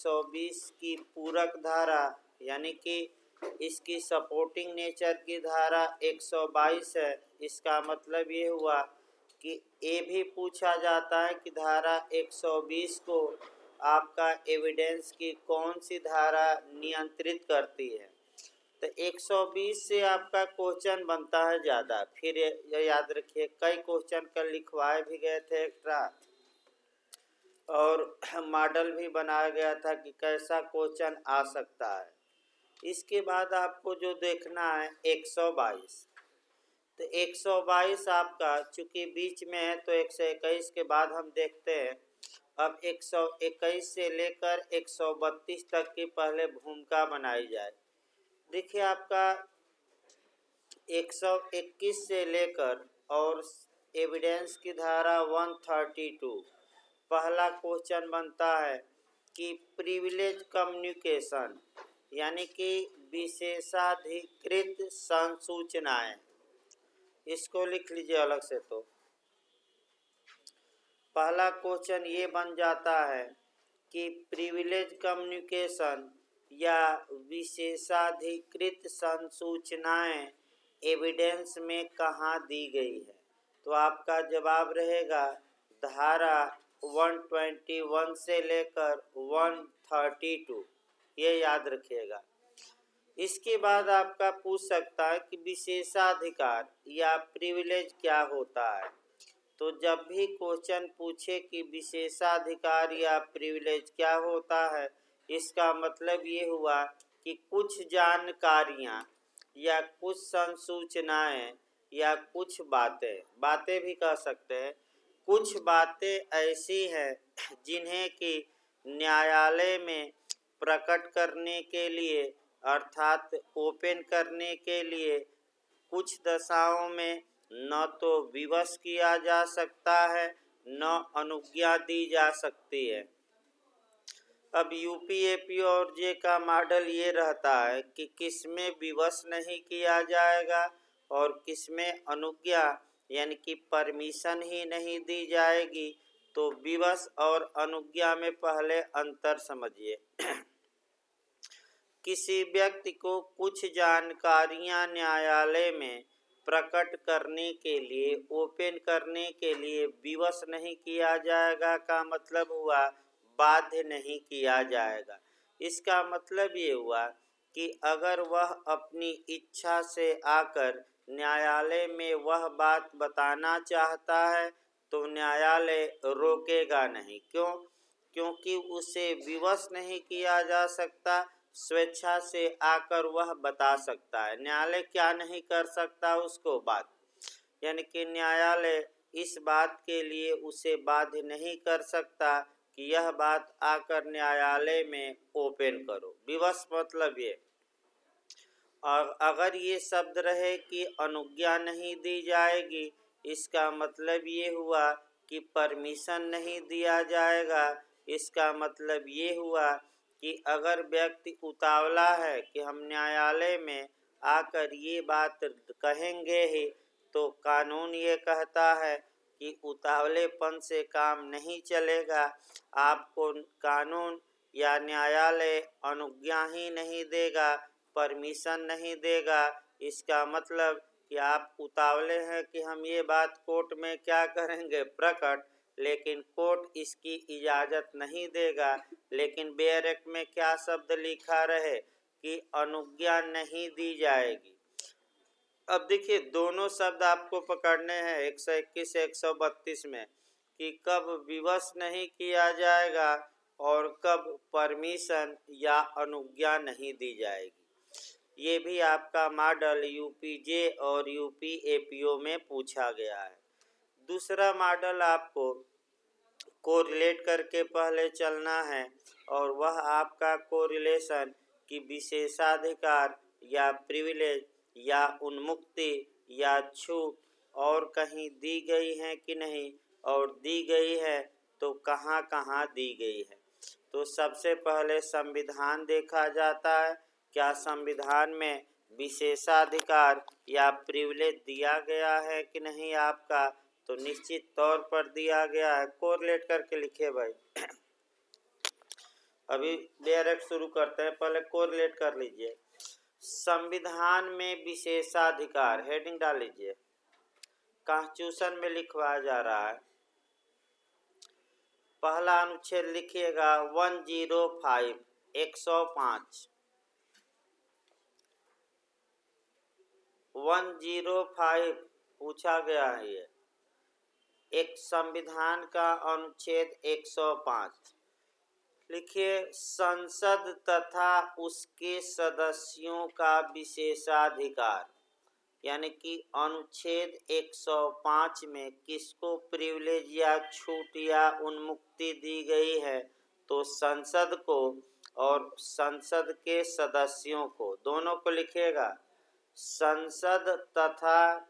120 की पूरक धारा यानी कि इसकी सपोर्टिंग नेचर की धारा 122 है। इसका मतलब ये हुआ कि ये भी पूछा जाता है कि धारा 120 को आपका एविडेंस की कौन सी धारा नियंत्रित करती है। तो 120 से आपका क्वेश्चन बनता है ज़्यादा। फिर ये याद रखिए, कई क्वेश्चन कल लिखवाए भी गए थे एक्स्ट्रा, और मॉडल भी बनाया गया था कि कैसा क्वेश्चन आ सकता है। इसके बाद आपको जो देखना है 122। तो 122 आपका चूँकि बीच में है तो 121 के बाद हम देखते हैं। अब 121 से लेकर 132 तक की पहले भूमिका बनाई जाए। देखिए आपका 121 से लेकर और एविडेंस की धारा 132, पहला क्वेश्चन बनता है कि प्रिविलेज कम्युनिकेशन यानी कि विशेषाधिकृत संसूचनाएं, इसको लिख लीजिए अलग से। तो पहला क्वेश्चन ये बन जाता है कि प्रिविलेज कम्युनिकेशन या विशेषाधिकृत संसूचनाएं एविडेंस में कहाँ दी गई है। तो आपका जवाब रहेगा धारा 121 से लेकर 132, ये याद रखिएगा। इसके बाद आपका पूछ सकता है कि विशेषाधिकार या प्रिविलेज क्या होता है। तो जब भी क्वेश्चन पूछे कि विशेषाधिकार या प्रिविलेज क्या होता है, इसका मतलब ये हुआ कि कुछ जानकारियाँ या कुछ संसूचनाएं या कुछ बातें भी कह सकते हैं, कुछ बातें ऐसी हैं जिन्हें कि न्यायालय में प्रकट करने के लिए अर्थात ओपन करने के लिए कुछ दशाओं में न तो विवश किया जा सकता है न अनुज्ञा दी जा सकती है। अब यूपी और जे का मॉडल ये रहता है कि किसमें विवश नहीं किया जाएगा और किसमें अनुज्ञा यानी कि परमिशन ही नहीं दी जाएगी। तो विवश और अनुज्ञा में पहले अंतर समझिए। किसी व्यक्ति को कुछ जानकारियां न्यायालय में प्रकट करने के लिए ओपन करने के लिए विवश नहीं किया जाएगा का मतलब हुआ बाध्य नहीं किया जाएगा। इसका मतलब ये हुआ कि अगर वह अपनी इच्छा से आकर न्यायालय में वह बात बताना चाहता है तो न्यायालय रोकेगा नहीं। क्यों? क्योंकि उसे विवश नहीं किया जा सकता, स्वेच्छा से आकर वह बता सकता है। न्यायालय क्या नहीं कर सकता उसको बात, यानी कि न्यायालय इस बात के लिए उसे बाध्य नहीं कर सकता कि यह बात आकर न्यायालय में ओपन करो। विवश मतलब ये। और अगर ये शब्द रहे कि अनुज्ञा नहीं दी जाएगी, इसका मतलब ये हुआ कि परमिशन नहीं दिया जाएगा। इसका मतलब ये हुआ कि अगर व्यक्ति उतावला है कि हम न्यायालय में आकर ये बात कहेंगे ही, तो कानून ये कहता है कि उतावलेपन से काम नहीं चलेगा। आपको कानून या न्यायालय अनुज्ञा ही नहीं देगा, परमिशन नहीं देगा। इसका मतलब कि आप उतावले हैं कि हम ये बात कोर्ट में क्या करेंगे प्रकट, लेकिन कोर्ट इसकी इजाज़त नहीं देगा। लेकिन बेयरक में क्या शब्द लिखा रहे कि अनुज्ञा नहीं दी जाएगी। अब देखिए दोनों शब्द आपको पकड़ने हैं 121 से 132 में कि कब विवश नहीं किया जाएगा और कब परमिशन या अनुज्ञा नहीं दी जाएगी। ये भी आपका मॉडल यूपीजे और यूपीएपीओ में पूछा गया है। दूसरा मॉडल आपको कोरिलेट करके पहले चलना है, और वह आपका कोरिलेशन कि विशेषाधिकार या प्रिविलेज या उन्मुक्ति या छूट और कहीं दी गई है कि नहीं, और दी गई है तो कहाँ कहाँ दी गई है। तो सबसे पहले संविधान देखा जाता है, क्या संविधान में विशेषाधिकार या प्रिविलेज दिया गया है कि नहीं आपका। तो निश्चित तौर पर दिया गया है। कोरिलेट करके लिखे भाई। अभी डायरेक्ट शुरू करते हैं, पहले कोरिलेट कर लीजिए। संविधान में विशेषाधिकार, हेडिंग डाल लीजिए, कॉन्स्टिट्यूशन में लिखवाया जा रहा है। पहला अनुच्छेद लिखिएगा 105, 105 पूछा गया है ये एक संविधान का अनुच्छेद 105। लिखिए, संसद तथा उसके सदस्यों का विशेषाधिकार, यानी कि अनुच्छेद 105 में किसको प्रिविलेज या छूट या उन्मुक्ति दी गई है, तो संसद को और संसद के सदस्यों को, दोनों को लिखिएगा। संसद तथा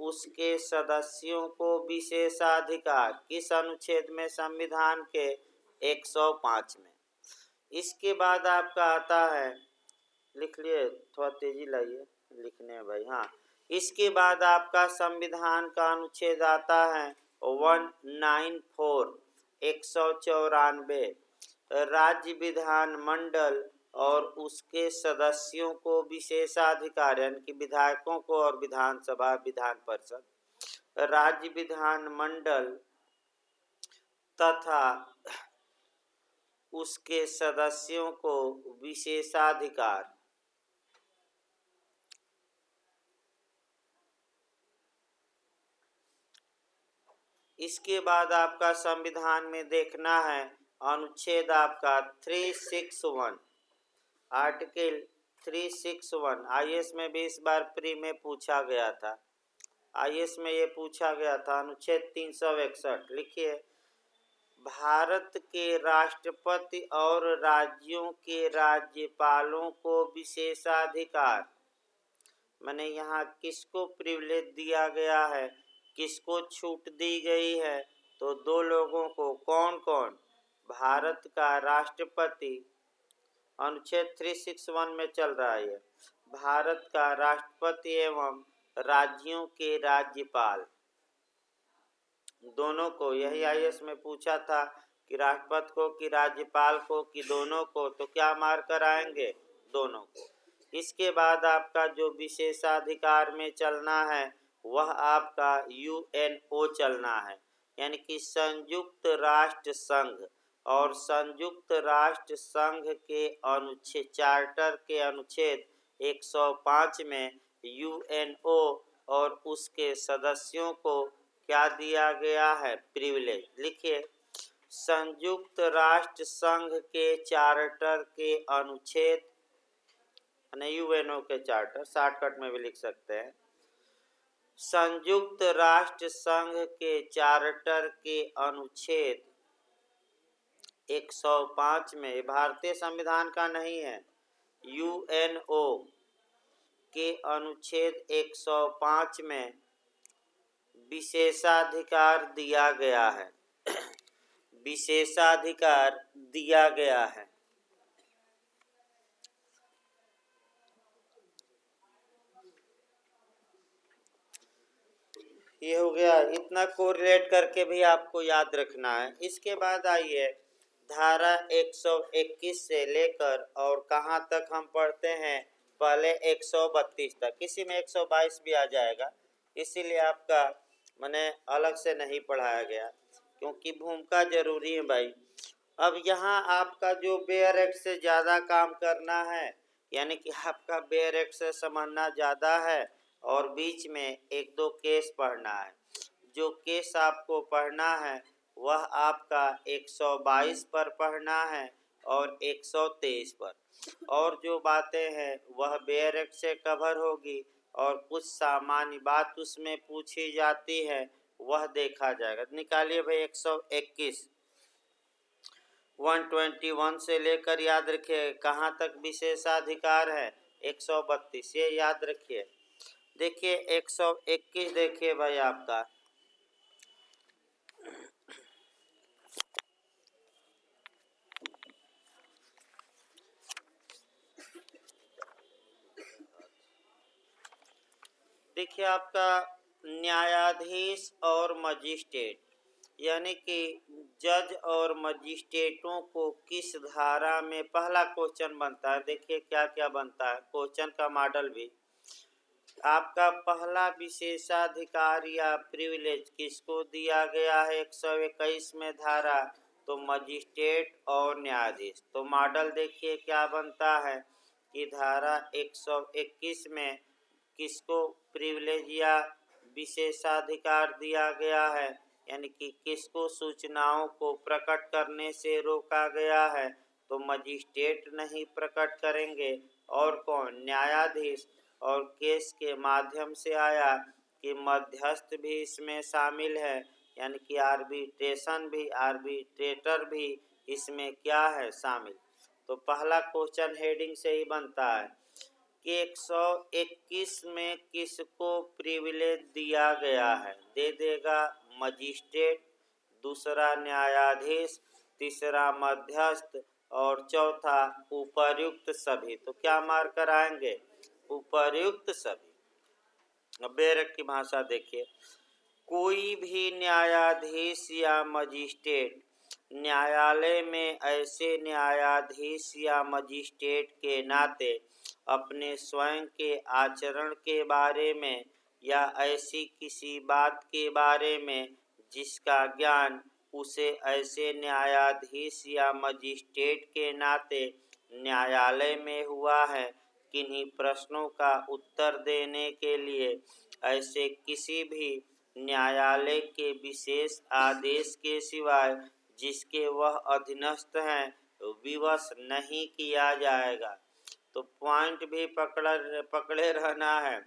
उसके सदस्यों को विशेषाधिकार किस अनुच्छेद में? संविधान के 105 में। इसके बाद आपका आता है, लिख लिए, थोड़ा तेजी लाइए लिखने में भाई। हाँ, इसके बाद आपका संविधान का अनुच्छेद आता है 194, 194, राज्य विधान मंडल और उसके सदस्यों को विशेषाधिकार, यानी कि विधायकों को और विधानसभा, विधान परिषद, राज्य विधान मंडल तथा उसके सदस्यों को विशेषाधिकार। इसके बाद आपका संविधान में देखना है अनुच्छेद आपका 361, आर्टिकल 361। आईएएस में भी इस बार प्री में पूछा गया था, आईएएस में ये पूछा गया था, अनुच्छेद 361। लिखिए, भारत के राष्ट्रपति और राज्यों के राज्यपालों को विशेषाधिकार, मैंने यहाँ किसको प्रिविलेज दिया गया है, किसको छूट दी गई है, तो दो लोगों को। कौन कौन? भारत का राष्ट्रपति, अनुच्छेद 361 में चल रहा है, भारत का राष्ट्रपति एवं राज्यों के राज्यपाल, दोनों को। यही आईएएस में पूछा था कि राष्ट्रपति को कि राज्यपाल को कि दोनों को, तो क्या मार कर आएंगे? दोनों को। इसके बाद आपका जो विशेषाधिकार में चलना है वह आपका यूएनओ चलना है, यानी कि संयुक्त राष्ट्र संघ, और संयुक्त राष्ट्र संघ के अनुच्छेद, चार्टर के अनुच्छेद 105 में यूएनओ और उसके सदस्यों को क्या दिया गया है? प्रिविलेज। लिखिए, संयुक्त राष्ट्र संघ के चार्टर के अनुच्छेद, यूएनओ के चार्टर, शॉर्टकट में भी लिख सकते हैं, संयुक्त राष्ट्र संघ के चार्टर के अनुच्छेद 105 में, भारतीय संविधान का नहीं है, यूएनओ के अनुच्छेद 105 में विशेषाधिकार दिया गया है, विशेषाधिकार दिया गया है। ये हो गया, इतना कोरिलेट करके भी आपको याद रखना है। इसके बाद आइए धारा 121 से लेकर और कहाँ तक हम पढ़ते हैं, पहले 132 तक, किसी में 122 भी आ जाएगा, इसीलिए आपका मैंने अलग से नहीं पढ़ाया गया, क्योंकि भूमिका जरूरी है भाई। अब यहाँ आपका जो बेयर एक्ट से ज़्यादा काम करना है, यानी कि आपका बेयर एक्ट से समझना ज़्यादा है, और बीच में एक दो केस पढ़ना है। जो केस आपको पढ़ना है वह आपका 122 पर पढ़ना है और 123 पर, और जो बातें हैं वह बेयर एक्ट से कवर होगी, और कुछ सामान्य बात उसमें पूछी जाती है वह देखा जाएगा। निकालिए भाई 121, 121 से लेकर याद रखिए कहाँ तक विशेषाधिकार है, 132, ये याद रखिए। देखिए 121 देखिए भाई आपका, देखिए आपका न्यायाधीश और मजिस्ट्रेट, यानी कि जज और मजिस्ट्रेटों को किस धारा में, पहला क्वेश्चन बनता है, देखिए क्या क्या बनता है क्वेश्चन का मॉडल भी। आपका पहला विशेषाधिकार या प्रिविलेज किसको दिया गया है 121 में धारा, तो मजिस्ट्रेट और न्यायाधीश। तो मॉडल देखिए क्या बनता है कि धारा 121 में किसको प्रिविलेज या विशेषाधिकार दिया गया है, यानी कि किसको सूचनाओं को प्रकट करने से रोका गया है, तो मजिस्ट्रेट नहीं प्रकट करेंगे और कौन, न्यायाधीश। और केस के माध्यम से आया कि मध्यस्थ भी इसमें शामिल है, यानी कि आर्बिट्रेशन भी, आर्बिट्रेटर भी इसमें क्या है शामिल। तो पहला क्वेश्चन हेडिंग से ही बनता है कि 121 में किसको प्रिविलेज दिया गया है, दे देगा मजिस्ट्रेट, दूसरा न्यायाधीश, तीसरा मध्यस्थ और चौथा उपर्युक्त सभी। तो क्या मार कर आएंगे, उपर्युक्त सभी। अब बेरक की भाषा देखिए, कोई भी न्यायाधीश या मजिस्ट्रेट न्यायालय में ऐसे न्यायाधीश या मजिस्ट्रेट के नाते अपने स्वयं के आचरण के बारे में या ऐसी किसी बात के बारे में जिसका ज्ञान उसे ऐसे न्यायाधीश या मजिस्ट्रेट के नाते न्यायालय में हुआ है, किन्हीं प्रश्नों का उत्तर देने के लिए ऐसे किसी भी न्यायालय के विशेष आदेश के सिवाय जिसके वह अधीनस्थ हैं विवश नहीं किया जाएगा। तो पॉइंट भी पकड़े रहना है,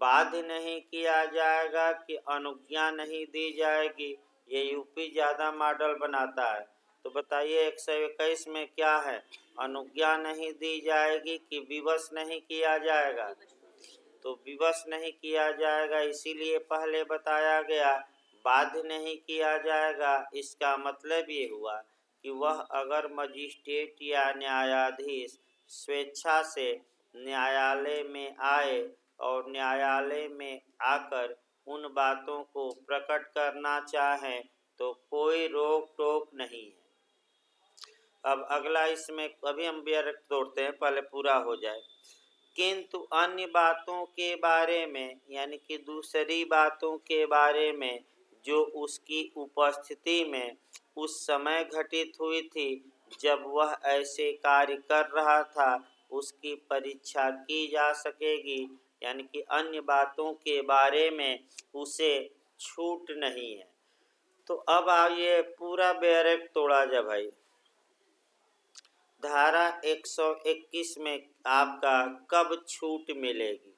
बाध्य नहीं किया जाएगा कि अनुज्ञा नहीं दी जाएगी, ये यूपी ज़्यादा मॉडल बनाता है। तो बताइए 121 में क्या है, अनुज्ञा नहीं दी जाएगी कि विवश नहीं किया जाएगा, तो विवश नहीं किया जाएगा, इसीलिए पहले बताया गया बाध्य नहीं किया जाएगा। इसका मतलब ये हुआ कि वह अगर मजिस्ट्रेट या न्यायाधीश स्वेच्छा से न्यायालय में आए और न्यायालय में आकर उन बातों को प्रकट करना चाहें तो कोई रोक टोक नहीं है। अब अगला इसमें अभी हम बेरक तोड़ते हैं, पहले पूरा हो जाए। किंतु अन्य बातों के बारे में, यानी कि दूसरी बातों के बारे में जो उसकी उपस्थिति में उस समय घटित हुई थी जब वह ऐसे कार्य कर रहा था, उसकी परीक्षा की जा सकेगी, यानी कि अन्य बातों के बारे में उसे छूट नहीं है। तो अब आइए पूरा बेरक तोड़ा जा भाई। धारा 121 में आपका कब छूट मिलेगी,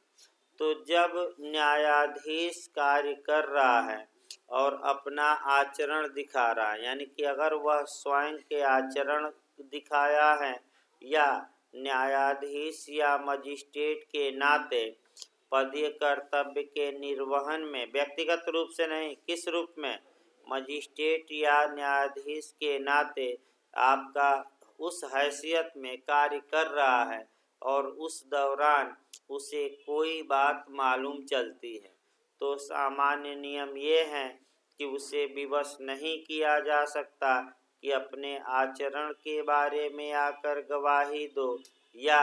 तो जब न्यायाधीश कार्य कर रहा है और अपना आचरण दिखा रहा है, यानी कि अगर वह स्वयं के आचरण दिखाया है या न्यायाधीश या मजिस्ट्रेट के नाते पदीय कर्तव्य के निर्वहन में, व्यक्तिगत रूप से नहीं, किस रूप में, मजिस्ट्रेट या न्यायाधीश के नाते आपका उस हैसियत में कार्य कर रहा है और उस दौरान उसे कोई बात मालूम चलती है, तो सामान्य नियम ये है कि उसे विवश नहीं किया जा सकता कि अपने आचरण के बारे में आकर गवाही दो या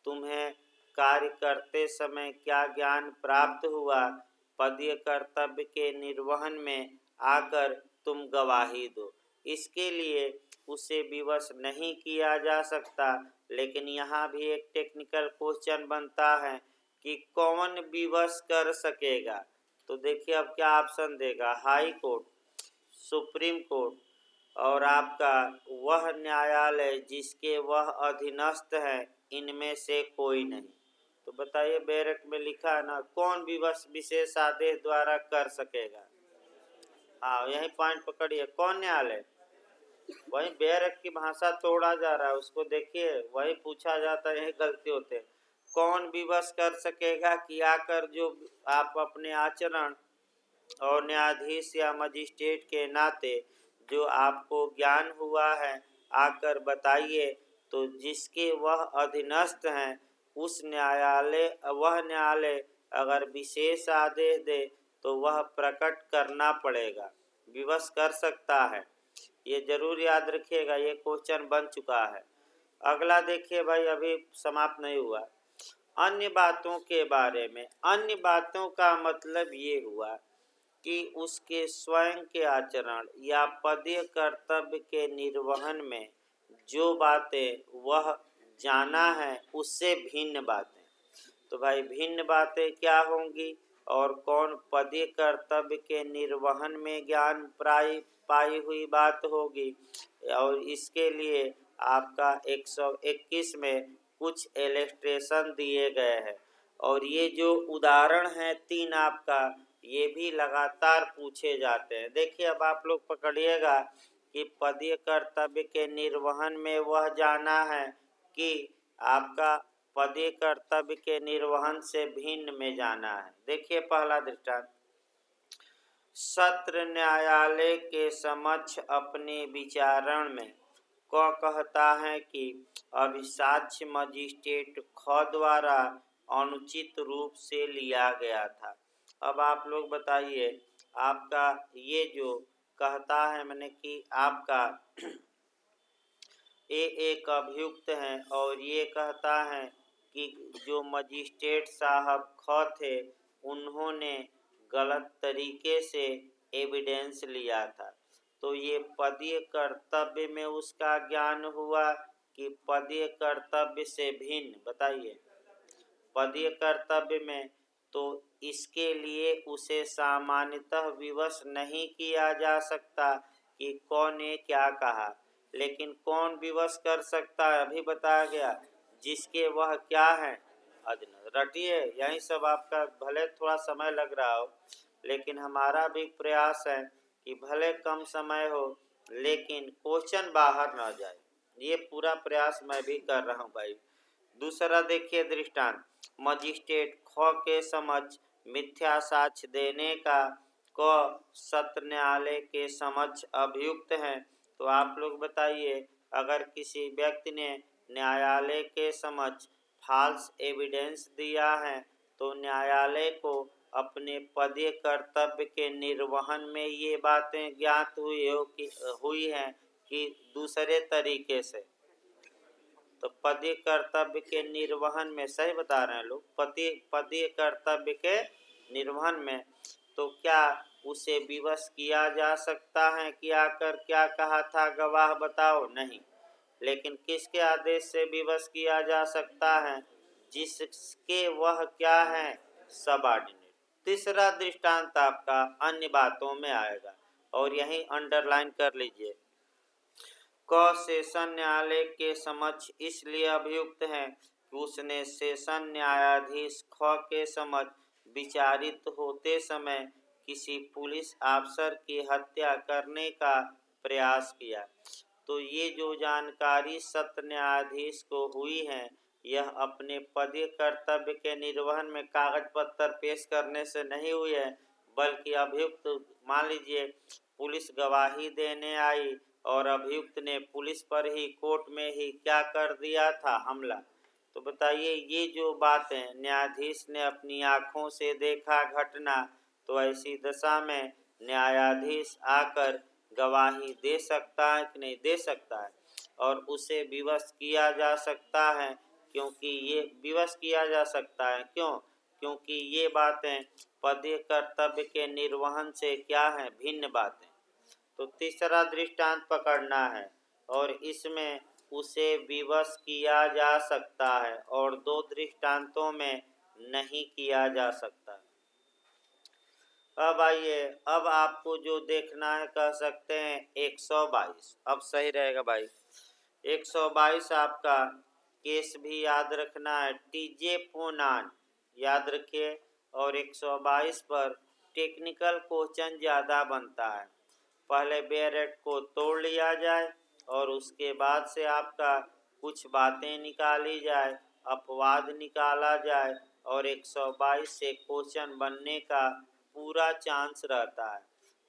तुम्हें कार्य करते समय क्या ज्ञान प्राप्त हुआ, पदीय कर्तव्य के निर्वहन में आकर तुम गवाही दो। इसके लिए उसे विवश नहीं किया जा सकता। लेकिन यहाँ भी एक टेक्निकल क्वेश्चन बनता है कि कौन विवश कर सकेगा। तो देखिए अब क्या ऑप्शन देगा, हाई कोर्ट, सुप्रीम कोर्ट और आपका वह न्यायालय जिसके वह अधीनस्थ है, इनमें से कोई नहीं। तो बताइए बेरक में लिखा है ना, कौन विवश विशेष आदेश द्वारा कर सकेगा। हाँ यही पॉइंट पकड़िए, कौन न्यायालय, वही बेरक की भाषा तोड़ा जा रहा है, उसको देखिए वही पूछा जाता है, यही गलती होते हैं। कौन विवश कर सकेगा कि आकर जो आप अपने आचरण और न्यायाधीश या मजिस्ट्रेट के नाते जो आपको ज्ञान हुआ है आकर बताइए, तो जिसके वह अधीनस्थ हैं उस न्यायालय, वह न्यायालय अगर विशेष आदेश दे तो वह प्रकट करना पड़ेगा, विवश कर सकता है। ये जरूर याद रखिएगा, ये क्वेश्चन बन चुका है। अगला देखिए भाई, अभी समाप्त नहीं हुआ। अन्य बातों के बारे में, अन्य बातों का मतलब ये हुआ कि उसके स्वयं के आचरण या पदीय कर्तव्य के निर्वहन में जो बातें वह जाना है उससे भिन्न बातें। तो भाई भिन्न बातें क्या होंगी और कौन पदीय कर्तव्य के निर्वहन में ज्ञान पाई हुई बात होगी, और इसके लिए आपका 121 में कुछ इलस्ट्रेशन दिए गए हैं। और ये जो उदाहरण हैं 3 आपका, ये भी लगातार पूछे जाते हैं। देखिए अब आप लोग पकड़िएगा कि पदीय कर्तव्य के निर्वहन में वह जाना है कि आपका पदीय कर्तव्य के निर्वहन से भिन्न में जाना है। देखिए पहला दृष्टांत, सत्र न्यायालय के समक्ष अपने विचारण में क कहता है कि अभिसाक्ष्य मजिस्ट्रेट ख द्वारा अनुचित रूप से लिया गया था। अब आप लोग बताइए, आपका ये जो कहता है मैंने कि आपका ये एक अभियुक्त है और ये कहता है कि जो मजिस्ट्रेट साहब ख थे उन्होंने गलत तरीके से एविडेंस लिया था। तो ये पदीय कर्तव्य में उसका ज्ञान हुआ कि पदीय कर्तव्य से भिन्न, बताइए। पदीय कर्तव्य में तो इसके लिए उसे सामान्यतः विवश नहीं किया जा सकता कि कौन ने क्या कहा, लेकिन कौन विवश कर सकता है, अभी बताया गया, जिसके वह क्या है अधीन। रटिए, यही सब आपका, भले थोड़ा समय लग रहा हो लेकिन हमारा भी प्रयास है कि भले कम समय हो लेकिन क्वेश्चन बाहर न जाए, ये पूरा प्रयास मैं भी कर रहा हूँ भाई। दूसरा देखिए दृष्टांत, मजिस्ट्रेट ख के समक्ष मिथ्या साक्ष्य देने का क सत्र न्यायालय के समक्ष अभियुक्त हैं। तो आप लोग बताइए, अगर किसी व्यक्ति ने न्यायालय के समक्ष फाल्स एविडेंस दिया है तो न्यायालय को अपने पदीय कर्तव्य के निर्वहन में ये बातें ज्ञात हुई हैं कि दूसरे तरीके से। तो पदीय कर्तव्य के निर्वहन में, सही बता रहे हैं लोग, पदीय कर्तव्य के निर्वहन में तो क्या उसे विवश किया जा सकता है कि आकर क्या कहा था गवाह बताओ, नहीं। लेकिन किसके आदेश से विवश किया जा सकता है, जिसके वह क्या है सबऑर्डिनेट। तीसरा दृष्टांत आपका अन्य बातों में आएगा और यही अंडरलाइन कर लीजिए। क सेशन न्यायालय के समक्ष इसलिए अभियुक्त है कि उसने सेशन न्यायाधीश ख के समक्ष विचारित होते समय किसी पुलिस अफसर की हत्या करने का प्रयास किया। तो ये जो जानकारी सत्र न्यायाधीश को हुई है, यह अपने पदीय कर्तव्य के निर्वहन में कागज पत्र पेश करने से नहीं हुई है, बल्कि अभियुक्त, मान लीजिए पुलिस गवाही देने आई और अभियुक्त ने पुलिस पर ही कोर्ट में ही क्या कर दिया था, हमला। तो बताइए, ये जो बातें न्यायाधीश ने अपनी आँखों से देखा घटना, तो ऐसी दशा में न्यायाधीश आकर गवाही दे सकता है कि नहीं दे सकता है, और उसे विवश किया जा सकता है, क्योंकि ये विवश किया जा सकता है क्यों, क्योंकि ये बातें पदीय कर्तव्य के निर्वहन से क्या हैं, भिन्न बातें। तो तीसरा दृष्टांत पकड़ना है और इसमें उसे विवश किया जा सकता है और 2 दृष्टांतों में नहीं किया जा सकता। अब आइए, अब आपको जो देखना है कह सकते हैं 122, अब सही रहेगा भाई। 122 आपका केस भी याद रखना है, टीजे पोनान याद रखिए। और 122 पर टेक्निकल क्वेश्चन ज़्यादा बनता है। पहले बेरेट को तोड़ लिया जाए और उसके बाद से आपका कुछ बातें निकाली जाए, अपवाद निकाला जाए और 122 से क्वेश्चन बनने का पूरा चांस रहता है।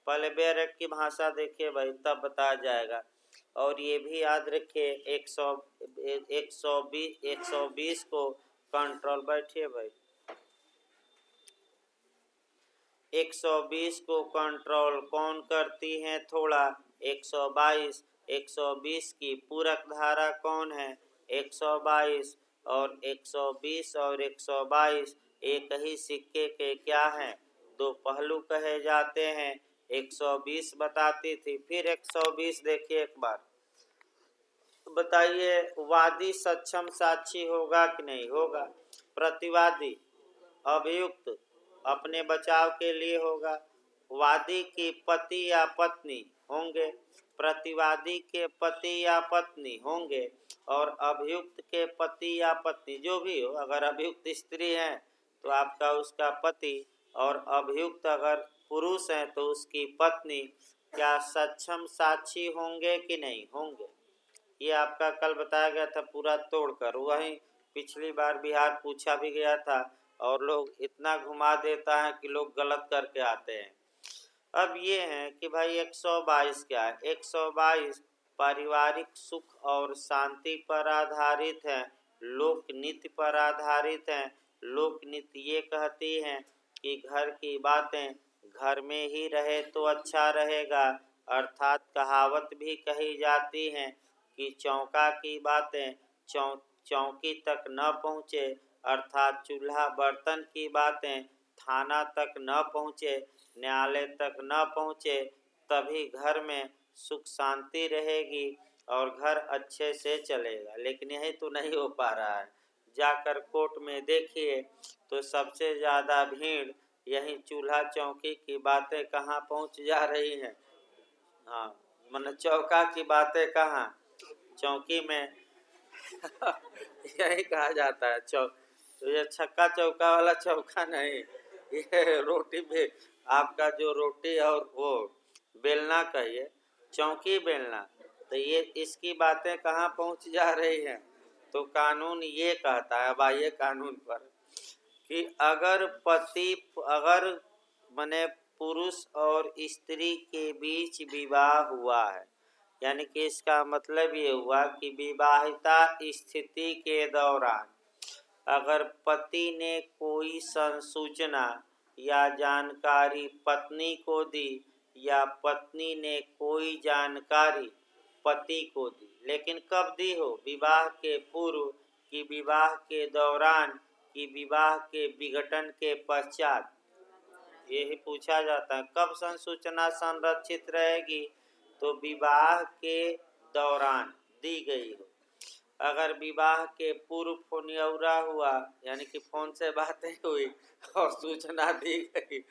पहले बेरेट की भाषा देखिए भाई, तब बताया जाएगा। और ये भी याद रखिए 120 को कंट्रोल, बैठिए भाई, 120 को कंट्रोल कौन करती हैं, थोड़ा 122, 120 की पूरक धारा कौन है? 122। और 120 और 122 एक ही सिक्के के क्या हैं? दो पहलू कहे जाते हैं। 120 बताती थी। फिर 120 देखिए एक बार, बताइए वादी सक्षम साक्षी होगा कि नहीं होगा? प्रतिवादी अभियुक्त अपने बचाव के लिए होगा। वादी की पति या पत्नी होंगे, प्रतिवादी के पति या पत्नी होंगे, और अभियुक्त के पति या पत्नी जो भी हो, अगर अभियुक्त स्त्री है तो आपका उसका पति, और अभियुक्त अगर पुरुष हैं तो उसकी पत्नी, क्या सक्षम साक्षी होंगे कि नहीं होंगे? ये आपका कल बताया गया था पूरा तोड़कर। वहीं पिछली बार बिहार पूछा भी गया था, और लोग इतना घुमा देता है कि लोग गलत करके आते हैं। अब ये है कि भाई 122 क्या है? 122 पारिवारिक सुख और शांति पर आधारित है, लोक नीति पर आधारित है। लोक नीति ये कहती है कि घर की बातें घर में ही रहे तो अच्छा रहेगा, अर्थात कहावत भी कही जाती है कि चौका की बातें चौकी तक न पहुँचे, अर्थात चूल्हा बर्तन की बातें थाना तक न पहुँचे, न्यायालय तक न पहुँचे, तभी घर में सुख शांति रहेगी और घर अच्छे से चलेगा। लेकिन यही तो नहीं हो पा रहा है। जाकर कोर्ट में देखिए तो सबसे ज़्यादा भीड़ यही चूल्हा चौकी की बातें कहाँ पहुँच जा रही हैं। हाँ, मतलब चौका की बातें कहाँ, चौकी में यही कहा जाता है तो ये छक्का चौका वाला चौका नहीं, ये रोटी भी आपका जो रोटी और वो बेलना कहिए, चौकी बेलना, तो ये इसकी बातें कहाँ पहुँच जा रही हैं? तो कानून ये कहता है, आइए कानून पर, कि अगर मने पुरुष और स्त्री के बीच विवाह हुआ है, यानी कि इसका मतलब ये हुआ कि विवाहिता स्थिति के दौरान अगर पति ने कोई संसूचना या जानकारी पत्नी को दी, या पत्नी ने कोई जानकारी पति को दी, लेकिन कब दी हो? विवाह के पूर्व, कि विवाह के दौरान, कि विवाह के विघटन के पश्चात, यही पूछा जाता है। कब संसूचना संरक्षित रहेगी? तो विवाह के दौरान दी गई हो। अगर विवाह के पूर्व फोनियौरा हुआ, यानी कि फोन से बातें हुई और सूचना दी गई,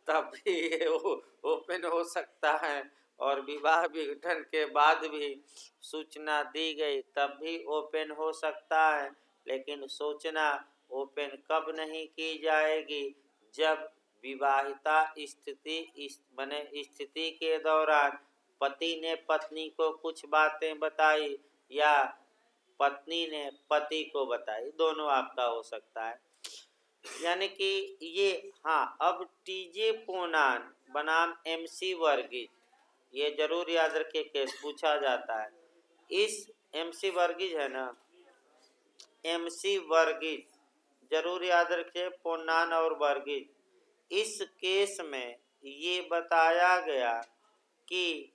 तब भी ये ओपन हो सकता है। और विवाह विघटन के बाद भी सूचना दी गई तब भी ओपन हो सकता है। लेकिन सूचना ओपन कब नहीं की जाएगी? जब विवाहिता स्थिति के दौरान पति ने पत्नी को कुछ बातें बताई, या पत्नी ने पति को बताई, दोनों आपका हो सकता है। यानी कि ये, हाँ, अब टीजे पोनान बनाम MC वर्गीज, ये जरूर याद रखिए, केस पूछा जाता है। इस MC वर्गीज है ना, MC वर्गीज जरूर याद रखिए, पोनान और वर्गीज। इस केस में ये बताया गया कि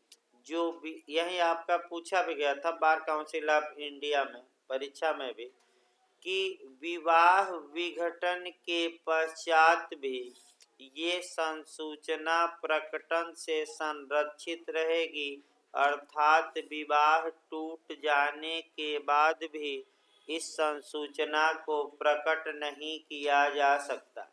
जो भी, यही आपका पूछा भी गया था बार काउंसिल ऑफ इंडिया में परीक्षा में भी, कि विवाह विघटन के पश्चात भी ये संसूचना प्रकटन से संरक्षित रहेगी, अर्थात विवाह टूट जाने के बाद भी इस संसूचना को प्रकट नहीं किया जा सकता।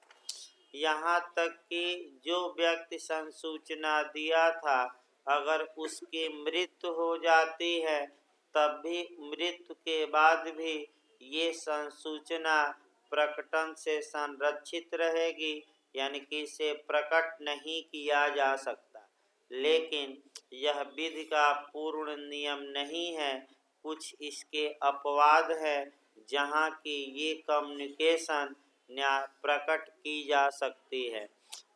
यहाँ तक कि जो व्यक्ति संसूचना दिया था, अगर उसकी मृत्यु हो जाती है तब भी मृत्यु के बाद भी ये संसूचना प्रकटन से संरक्षित रहेगी, यानी कि इसे प्रकट नहीं किया जा सकता। लेकिन यह विधि का पूर्ण नियम नहीं है, कुछ इसके अपवाद है जहाँ की ये कम्युनिकेशन प्रकट की जा सकती है,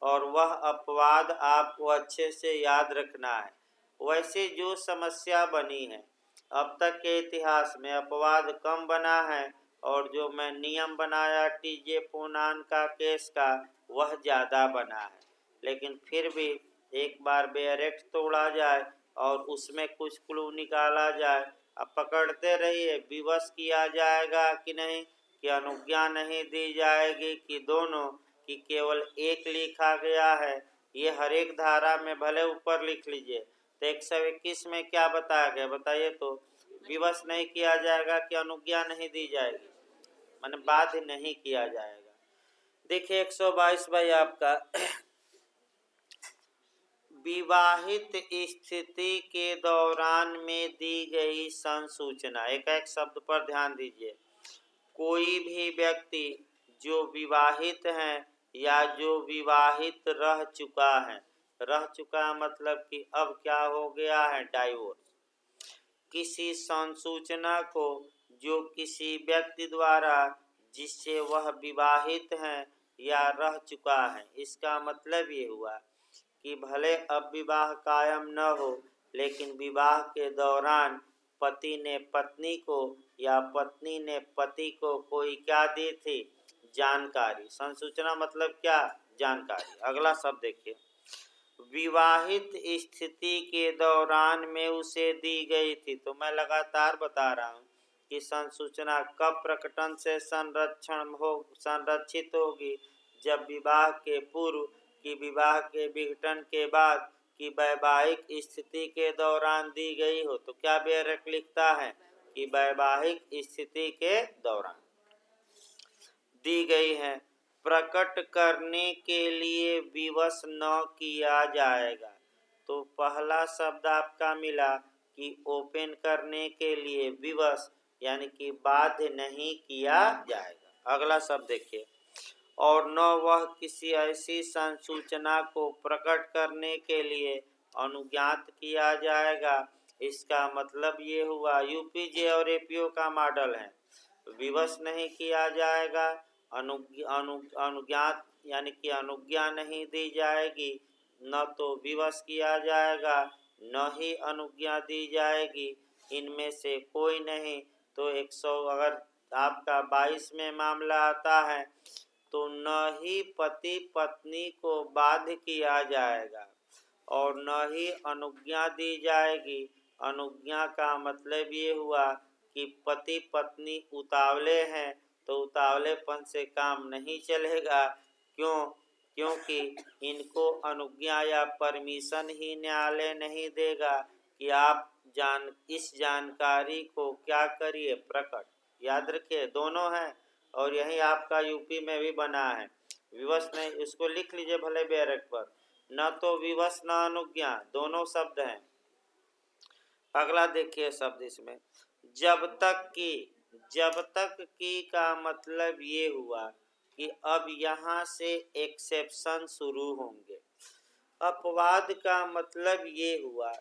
और वह अपवाद आपको अच्छे से याद रखना है। वैसे जो समस्या बनी है, अब तक के इतिहास में अपवाद कम बना है, और जो मैं नियम बनाया टीजे पोनान का केस का, वह ज़्यादा बना है। लेकिन फिर भी एक बार बेयर एक्ट तोड़ा जाए और उसमें कुछ क्लू निकाला जाए। अब पकड़ते रहिए, विवश किया जाएगा कि नहीं, कि अनुज्ञा नहीं दी जाएगी, कि दोनों, कि केवल एक लिखा गया है। ये हर एक धारा में भले ऊपर लिख लीजिए। तो 121 में क्या बताया गया बताइए तो, विवश नहीं किया जाएगा कि अनुज्ञा नहीं दी जाएगी, माने बाध्य नहीं किया जाएगा। देखिए 122 भाई आपका विवाहित स्थिति के दौरान में दी गई संसूचना, एक शब्द पर ध्यान दीजिए। कोई भी व्यक्ति जो विवाहित है या जो विवाहित रह चुका है, रह चुका मतलब कि अब क्या हो गया है, डाइवोर्स, किसी संसूचना को जो किसी व्यक्ति द्वारा जिससे वह विवाहित है या रह चुका है, इसका मतलब ये हुआ कि भले अब विवाह कायम न हो, लेकिन विवाह के दौरान पति ने पत्नी को या पत्नी ने पति को कोई क्या दी थी, जानकारी। संसूचना मतलब क्या, जानकारी। अगला शब्द देखिए, विवाहित स्थिति के दौरान में उसे दी गई थी। तो मैं लगातार बता रहा हूँ कि संसूचना कब प्रकटन से संरक्षित होगी, जब विवाह के पूर्व, कि विवाह के विघटन के बाद, कि वैवाहिक स्थिति के दौरान दी गई हो। तो क्या बेरक लिखता है कि वैवाहिक स्थिति के दौरान दी गई है। प्रकट करने के लिए विवश न किया जाएगा। तो पहला शब्द आपका मिला कि ओपन करने के लिए विवश, यानी कि बाध्य नहीं किया जाएगा। अगला शब्द देखिए, और न वह किसी ऐसी संसूचना को प्रकट करने के लिए अनुज्ञात किया जाएगा। इसका मतलब ये हुआ, यूपीजे और एपीओ का मॉडल है, विवश नहीं किया जाएगा, अनुज्ञात यानी कि अनुज्ञा नहीं दी जाएगी, न तो विवश किया जाएगा न ही अनुज्ञा दी जाएगी, इनमें से कोई नहीं। तो 100 अगर आपका 22 में मामला आता है तो न ही पति पत्नी को बाध्य किया जाएगा और न ही अनुज्ञा दी जाएगी। अनुज्ञा का मतलब ये हुआ कि पति पत्नी उतावले हैं तो उतावलेपन से काम नहीं चलेगा। क्यों? क्योंकि इनको अनुज्ञा या परमिशन ही न्यायालय नहीं देगा कि आप इस जानकारी को क्या करिए, प्रकट। याद रखिए दोनों हैं, और यही आपका यूपी में भी बना है। विवश नहीं, उसको लिख लीजिए भले बैरक पर, न तो विवश न अनुज्ञा, दोनों शब्द हैं। अगला देखिए शब्द इसमें, जब तक की का मतलब ये हुआ कि अब यहाँ से एक्सेप्शन शुरू होंगे। अपवाद का मतलब ये हुआ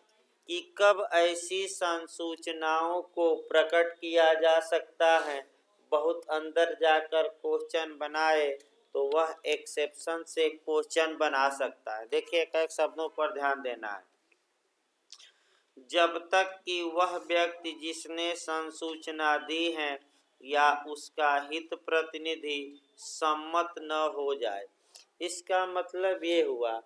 कि कब ऐसी संसूचनाओं को प्रकट किया जा सकता है, बहुत अंदर जाकर क्वेश्चन बनाए तो वह एक्सेप्शन से क्वेश्चन बना सकता है। देखिए एक शब्दों पर ध्यान देना है। जब तक कि वह व्यक्ति जिसने संसूचना दी है या उसका हित प्रतिनिधि सम्मत न हो जाए। इसका मतलब ये हुआ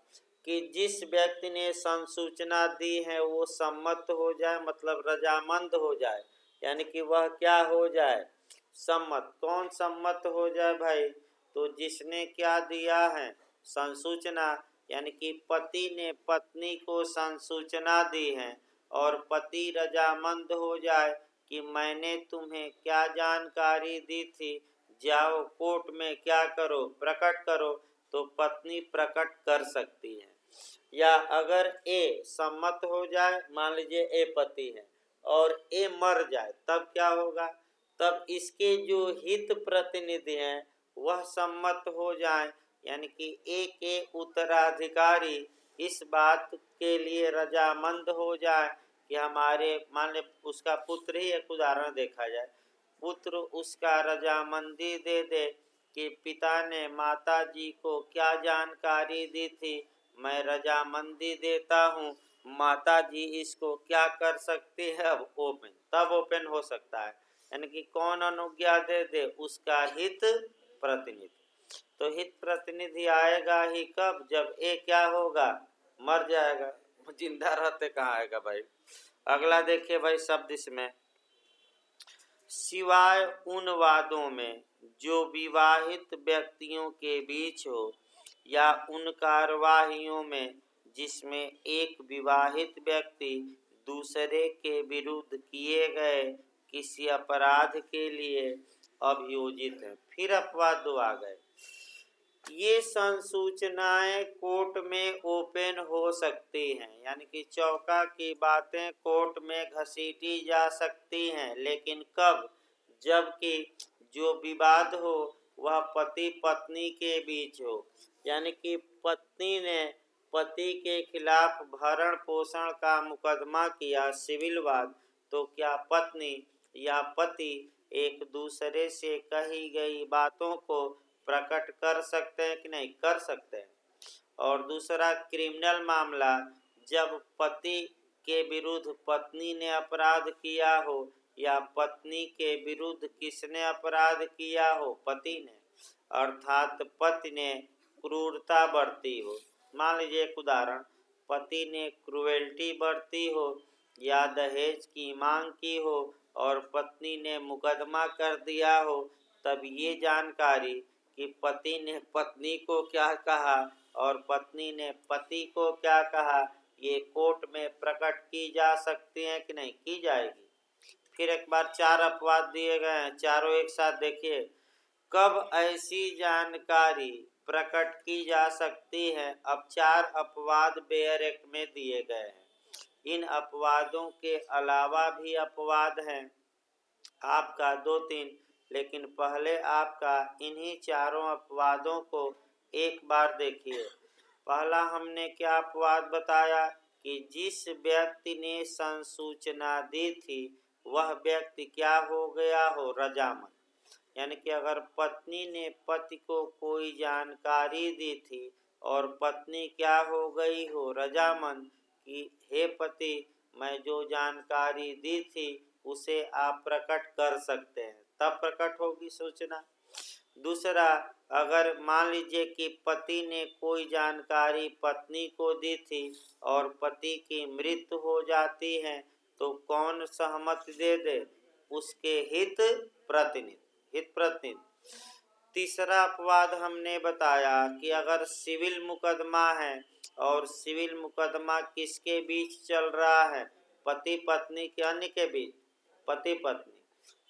कि जिस व्यक्ति ने संसूचना दी है वो सम्मत हो जाए, मतलब रजामंद हो जाए, यानी कि वह क्या हो जाए, सम्मत। कौन सम्मत हो जाए भाई? तो जिसने क्या दिया है, संसूचना, यानी कि पति ने पत्नी को संसूचना दी है और पति रजामंद हो जाए कि मैंने तुम्हें क्या जानकारी दी थी, जाओ कोर्ट में क्या करो, प्रकट करो, तो पत्नी प्रकट कर सकती है। या अगर ए सम्मत हो जाए, मान लीजिए ए पति है और ए मर जाए, तब क्या होगा, तब इसके जो हित प्रतिनिधि हैं वह सम्मत हो जाए, यानी कि ए के उत्तराधिकारी इस बात के लिए रजामंद हो जाए कि हमारे, मान ले उसका पुत्र ही एक उदाहरण देखा जाए, पुत्र उसका रजामंदी दे दे कि पिता ने माता जी को क्या जानकारी दी थी, मैं रजामंदी देता हूँ, माता जी इसको क्या कर सकती है, अब ओपन, तब ओपन हो सकता है। यानी कि कौन अनुज्ञा दे दे, उसका हित प्रतिनिधि। तो हित प्रतिनिधि आएगा ही कब, जब ए क्या होगा, मर जाएगा। जिंदा रहते कहाँ आएगा भाई। अगला देखिए भाई शब्द इसमें, सिवाय उन वादों में जो विवाहित व्यक्तियों के बीच हो या उन कार्यवाहियों में जिसमें एक विवाहित व्यक्ति दूसरे के विरुद्ध किए गए किसी अपराध के लिए अभियोजित है। फिर अपवाद दो आ गए। ये संसूचनाएं कोर्ट में ओपन हो सकती हैं, यानी कि चौका की बातें कोर्ट में घसीटी जा सकती हैं, लेकिन कब? जबकि जो विवाद हो वह पति पत्नी के बीच हो, यानी कि पत्नी ने पति के खिलाफ भरण पोषण का मुकदमा किया, सिविल वाद, तो क्या पत्नी या पति एक दूसरे से कही गई बातों को प्रकट कर सकते हैं कि नहीं? कर सकते हैं। और दूसरा क्रिमिनल मामला, जब पति के विरुद्ध पत्नी ने अपराध किया हो या पत्नी के विरुद्ध किसने अपराध किया हो? पति ने, अर्थात पति ने क्रूरता बरती हो। मान लीजिए एक उदाहरण, पति ने क्रूएल्टी बरती हो या दहेज की मांग की हो और पत्नी ने मुकदमा कर दिया हो, तब ये जानकारी कि पति ने पत्नी को क्या कहा और पत्नी ने पति को क्या कहा, ये कोर्ट में प्रकट की जा सकती है कि नहीं? की जाएगी। फिर एक बार 4 अपवाद दिए गए हैं, चारों एक साथ देखिए। कब ऐसी जानकारी प्रकट की जा सकती है? अब 4 अपवाद बेयर एक्ट में दिए गए हैं। इन अपवादों के अलावा भी अपवाद हैं आपका 2-3, लेकिन पहले आपका इन्हीं चारों अपवादों को एक बार देखिए। पहला हमने क्या अपवाद बताया कि जिस व्यक्ति ने संसूचना दी थी वह व्यक्ति क्या हो गया हो? रजामंद। यानी कि अगर पत्नी ने पति को कोई जानकारी दी थी और पत्नी क्या हो गई हो? रजामंद, कि हे पति, मैं जो जानकारी दी थी उसे आप प्रकट कर सकते हैं, तब प्रकट होगी सूचना। दूसरा, अगर मान लीजिए कि पति ने कोई जानकारी पत्नी को दी थी और पति की मृत्यु हो जाती है, तो कौन सहमति दे दे? उसके हित प्रतिनिधि। तीसरा अपवाद हमने बताया कि अगर सिविल मुकदमा है और सिविल मुकदमा किसके बीच चल रहा है? पति पत्नी के, अन्य के बीच, पति पत्नी,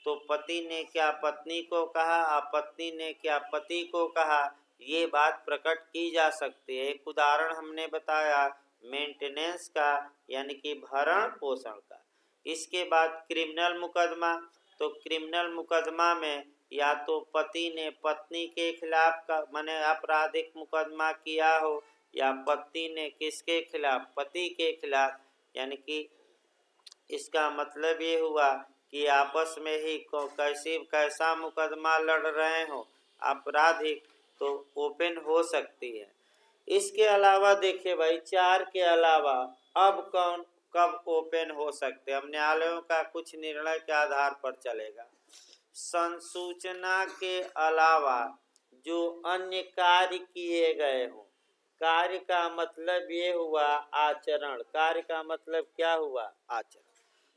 तो पति ने क्या पत्नी को कहा और पत्नी ने क्या पति को कहा, ये बात प्रकट की जा सकती है। एक उदाहरण हमने बताया मेंटेनेंस का, यानी कि भरण पोषण का। इसके बाद क्रिमिनल मुकदमा, तो क्रिमिनल मुकदमा में या तो पति ने पत्नी के खिलाफ का माने आपराधिक मुकदमा किया हो या पत्नी ने किसके खिलाफ? पति के खिलाफ। यानी कि इसका मतलब ये हुआ कि आपस में ही कैसा मुकदमा लड़ रहे हो, आपराधिक, तो ओपन हो सकती है। इसके अलावा देखिए भाई, 4 के अलावा अब कब ओपन हो सकते हैं? हम न्यायालयों का कुछ निर्णय के आधार पर चलेगा। संसूचना के अलावा जो अन्य कार्य किए गए हों, कार्य का मतलब ये हुआ आचरण। कार्य का मतलब क्या हुआ? आचरण।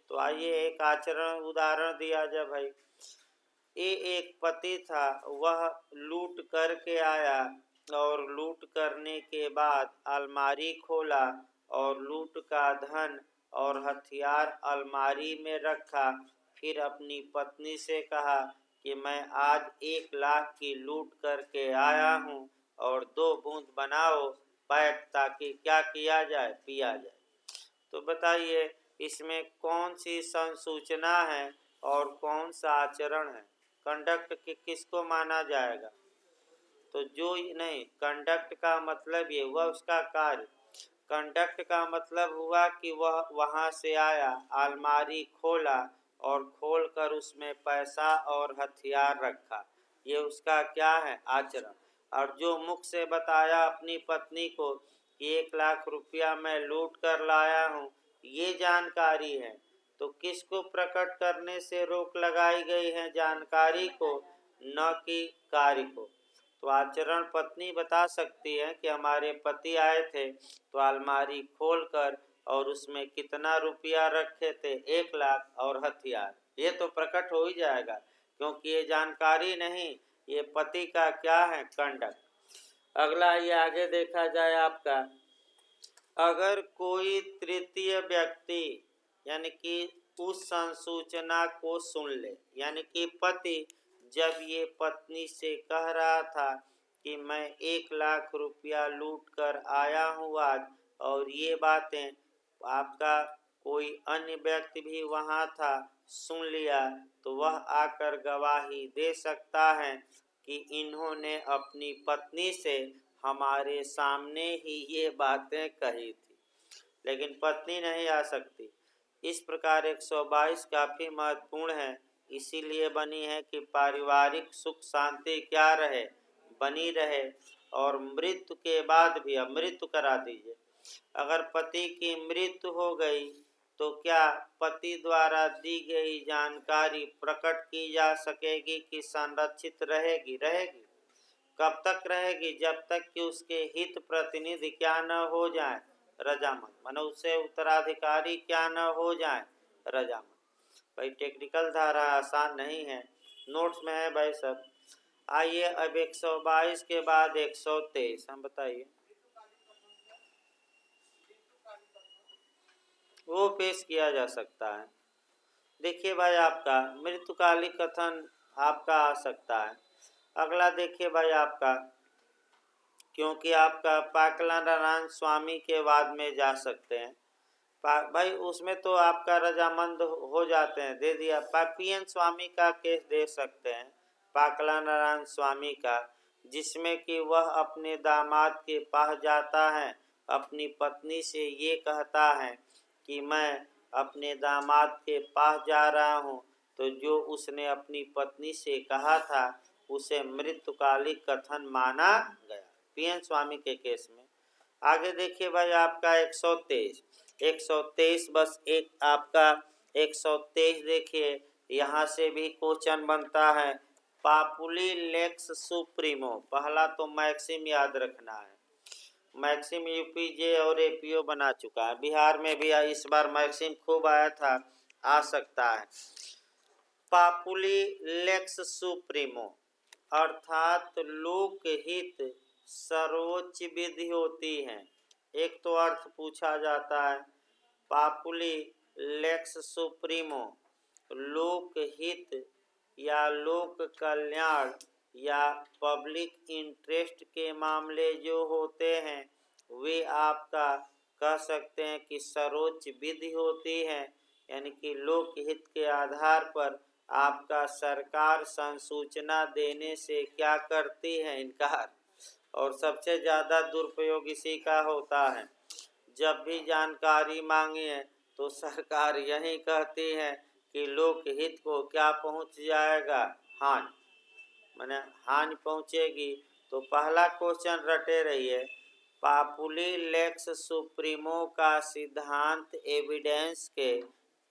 तो आइए एक आचरण उदाहरण दिया जाए भाई। ये एक पति था, वह लूट करके आया और लूट करने के बाद अलमारी खोला और लूट का धन और हथियार अलमारी में रखा। फिर अपनी पत्नी से कहा कि मैं आज 1 लाख की लूट करके आया हूँ और 2 बूंद बनाओ पैक, ताकि क्या किया जाए? पिया जाए। तो बताइए इसमें कौन सी संसूचना है और कौन सा आचरण है? कंडक्ट किसको माना जाएगा? तो जो नहीं, कंडक्ट का मतलब ये हुआ उसका कार्य। कंडक्ट का मतलब हुआ कि वह वहाँ से आया, अलमारी खोला और खोलकर उसमें पैसा और हथियार रखा, ये उसका क्या है? आचरण। और जो मुख से बताया अपनी पत्नी को कि 1 लाख रुपया मैं लूट कर लाया हूँ, ये जानकारी है। तो किसको प्रकट करने से रोक लगाई गई है? जानकारी को, न कि कार्य को। तो आचरण पत्नी बता सकती है कि हमारे पति आए थे तो अलमारी खोलकर और उसमें कितना रुपया रखे थे, 1 लाख, और हथियार। ये तो प्रकट हो ही जाएगा, क्योंकि ये जानकारी नहीं, ये पति का क्या है, कंडक्ट। अगला ये आगे देखा जाए आपका, अगर कोई तृतीय व्यक्ति यानी कि उस संसूचना को सुन ले, यानी कि पति जब ये पत्नी से कह रहा था कि मैं 1 लाख रुपया लूट कर आया हूँ आज, और ये बातें आपका कोई अन्य व्यक्ति भी वहाँ था, सुन लिया, तो वह आकर गवाही दे सकता है कि इन्होंने अपनी पत्नी से हमारे सामने ही ये बातें कही थी। लेकिन पत्नी नहीं आ सकती। इस प्रकार 122 काफ़ी महत्वपूर्ण है, इसीलिए बनी है कि पारिवारिक सुख शांति क्या रहे, बनी रहे, और मृत्यु के बाद भी, अब मृत्यु करा दीजिए, अगर पति की मृत्यु हो गई तो क्या पति द्वारा दी गई जानकारी प्रकट की जा सकेगी कि संरक्षित रहेगी? रहेगी। कब तक रहेगी? जब तक कि उसके हित प्रतिनिधि क्या न हो जाए, रजामंद, मानो उससे उत्तराधिकारी क्या न हो जाए, रजामंद। भाई टेक्निकल धारा आसान नहीं है, नोट्स में है भाई सब। आइए अब 122 के बाद 123 हम बताइए, वो पेश किया जा सकता है। देखिए भाई आपका मृत्युकालिक कथन आपका आ सकता है। अगला देखिए भाई आपका, क्योंकि आपका पाकला नारायण स्वामी के वाद में जा सकते हैं भाई, उसमें तो आपका रजामंद हो जाते हैं, दे दिया। पीएन स्वामी का केस दे सकते हैं, पाकला नारायण स्वामी का, जिसमें कि वह अपने दामाद के पास जाता है, अपनी पत्नी से ये कहता है कि मैं अपने दामाद के पास जा रहा हूँ, तो जो उसने अपनी पत्नी से कहा था उसे मृत्युकालिक कथन माना गया, पीएन स्वामी के केस में। आगे देखिए भाई आपका 123 बस एक आपका 123 देखिए, यहाँ से भी क्वेश्चन बनता है। पापुली लेक्स सुप्रीमो, पहला तो मैक्सिम याद रखना है, मैक्सिम यूपीजे और एपीओ बना चुका है, बिहार में भी इस बार मैक्सिम खूब आया था, आ सकता है। पापुली लेक्स सुप्रीमो अर्थात लोकहित सर्वोच्च विधि होती है। एक तो अर्थ पूछा जाता है, पापुली लेक्स सुप्रीमो, लोकहित या लोक कल्याण या पब्लिक इंटरेस्ट के मामले जो होते हैं वे आपका कह सकते हैं कि सर्वोच्च विधि होती है, यानी कि लोकहित के आधार पर आपका सरकार संसूचना देने से क्या करती है, इनकार। और सबसे ज़्यादा दुरुपयोग इसी का होता है, जब भी जानकारी मांगे तो सरकार यही कहती है कि लोकहित को क्या पहुंच जाएगा, हानि, माने हानि पहुंचेगी। तो पहला क्वेश्चन रटे रहिए, पापुली लेक्स सुप्रीमो का सिद्धांत एविडेंस के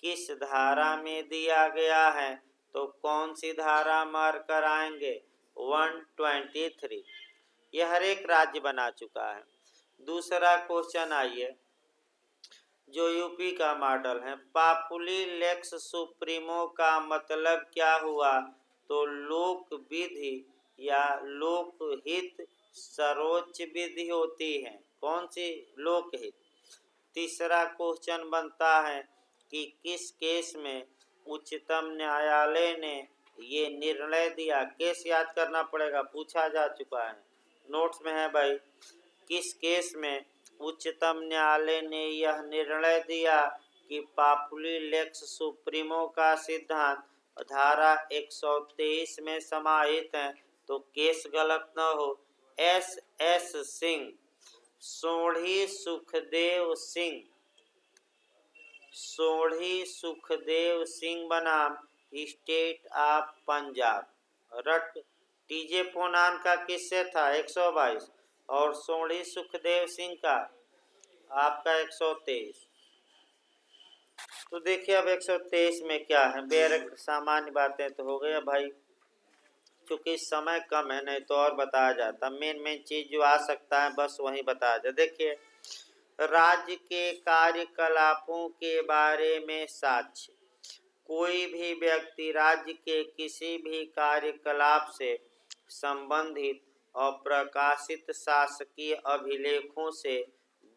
किस धारा में दिया गया है, तो कौन सी धारा मार्क कराएंगे, 123। यह हर एक राज्य बना चुका है। दूसरा क्वेश्चन आइए, जो यूपी का मॉडल है, पापुली लेक्स सुप्रीमो का मतलब क्या हुआ, तो लोक विधि या लोकहित सर्वोच्च विधि होती है, कौन सी, लोकहित। तीसरा क्वेश्चन बनता है कि किस केस में उच्चतम न्यायालय ने ये निर्णय दिया, केस याद करना पड़ेगा, पूछा जा चुका है, नोट्स में है भाई। किस केस में उच्चतम न्यायालय ने यह निर्णय दिया कि पापुली लेक्स सुप्रीमो का सिद्धांत धारा 123 में समाहित है, तो केस गलत न हो। एस सिंह, सोढ़ी सुखदेव सिंह, सोढ़ी सुखदेव सिंह बनाम स्टेट ऑफ पंजाब, रट। टीजे पोनान का किससे था, 122, और सोढ़ी सुखदेव सिंह का आपका 123। तो देखिए अब 123 में क्या है, बेरक सामान्य बातें तो हो गई भाई, चूँकि समय कम है, नहीं तो और बताया जाता, मेन चीज़ जो आ सकता है बस वही बताया जाए। देखिए राज्य के कार्यकलापों के बारे में साक्ष्य। कोई भी व्यक्ति राज्य के किसी भी कार्यकलाप से संबंधित और प्रकाशित शासकीय अभिलेखों से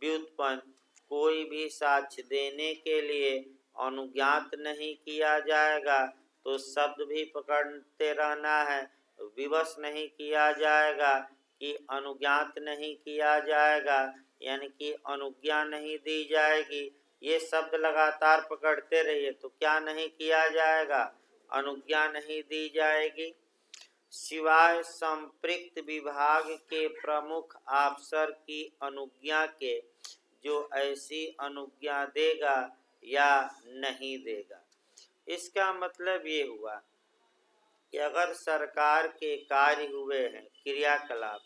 व्युत्पन्न कोई भी साक्ष्य देने के लिए अनुज्ञात नहीं किया जाएगा। तो शब्द भी पकड़ते रहना है, विवश नहीं किया जाएगा कि अनुज्ञात नहीं किया जाएगा, यानी कि अनुज्ञा नहीं दी जाएगी। ये शब्द लगातार पकड़ते रहिए तो क्या नहीं किया जाएगा, अनुज्ञा नहीं दी जाएगी। सिवाय संपृक्त विभाग के प्रमुख अफसर की अनुज्ञा के जो ऐसी अनुज्ञा देगा या नहीं देगा। इसका मतलब ये हुआ कि अगर सरकार के कार्य हुए हैं क्रियाकलाप,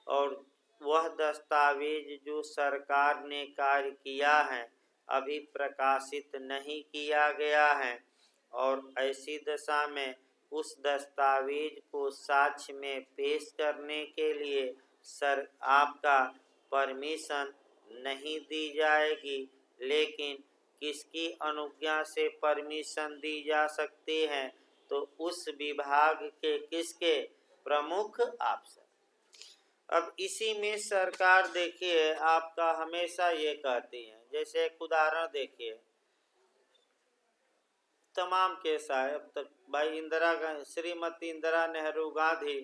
और वह दस्तावेज जो सरकार ने कार्य किया है अभी प्रकाशित नहीं किया गया है, और ऐसी दशा में उस दस्तावेज को साक्ष्य में पेश करने के लिए आपका परमिशन नहीं दी जाएगी। लेकिन किसकी अनुज्ञा से परमिशन दी जा सकती है, तो उस विभाग के किसके, प्रमुख अफसर। अब इसी में सरकार देखिए आपका हमेशा ये कहती है, जैसे एक उदाहरण देखिए, तमाम केस आए अब तक, भाई श्रीमती इंदिरा नेहरू गांधी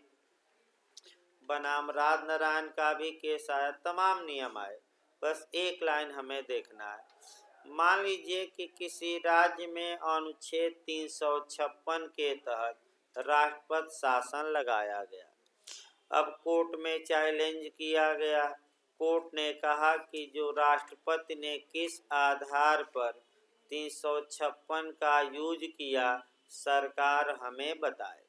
बनाम राज नारायण का भी केस आया, तमाम नियम आए, बस एक लाइन हमें देखना है। मान लीजिए कि किसी राज्य में अनुच्छेद 356 के तहत राष्ट्रपति शासन लगाया गया। अब कोर्ट में चैलेंज किया गया। कोर्ट ने कहा कि जो राष्ट्रपति ने किस आधार पर 356 का यूज किया सरकार हमें बताए।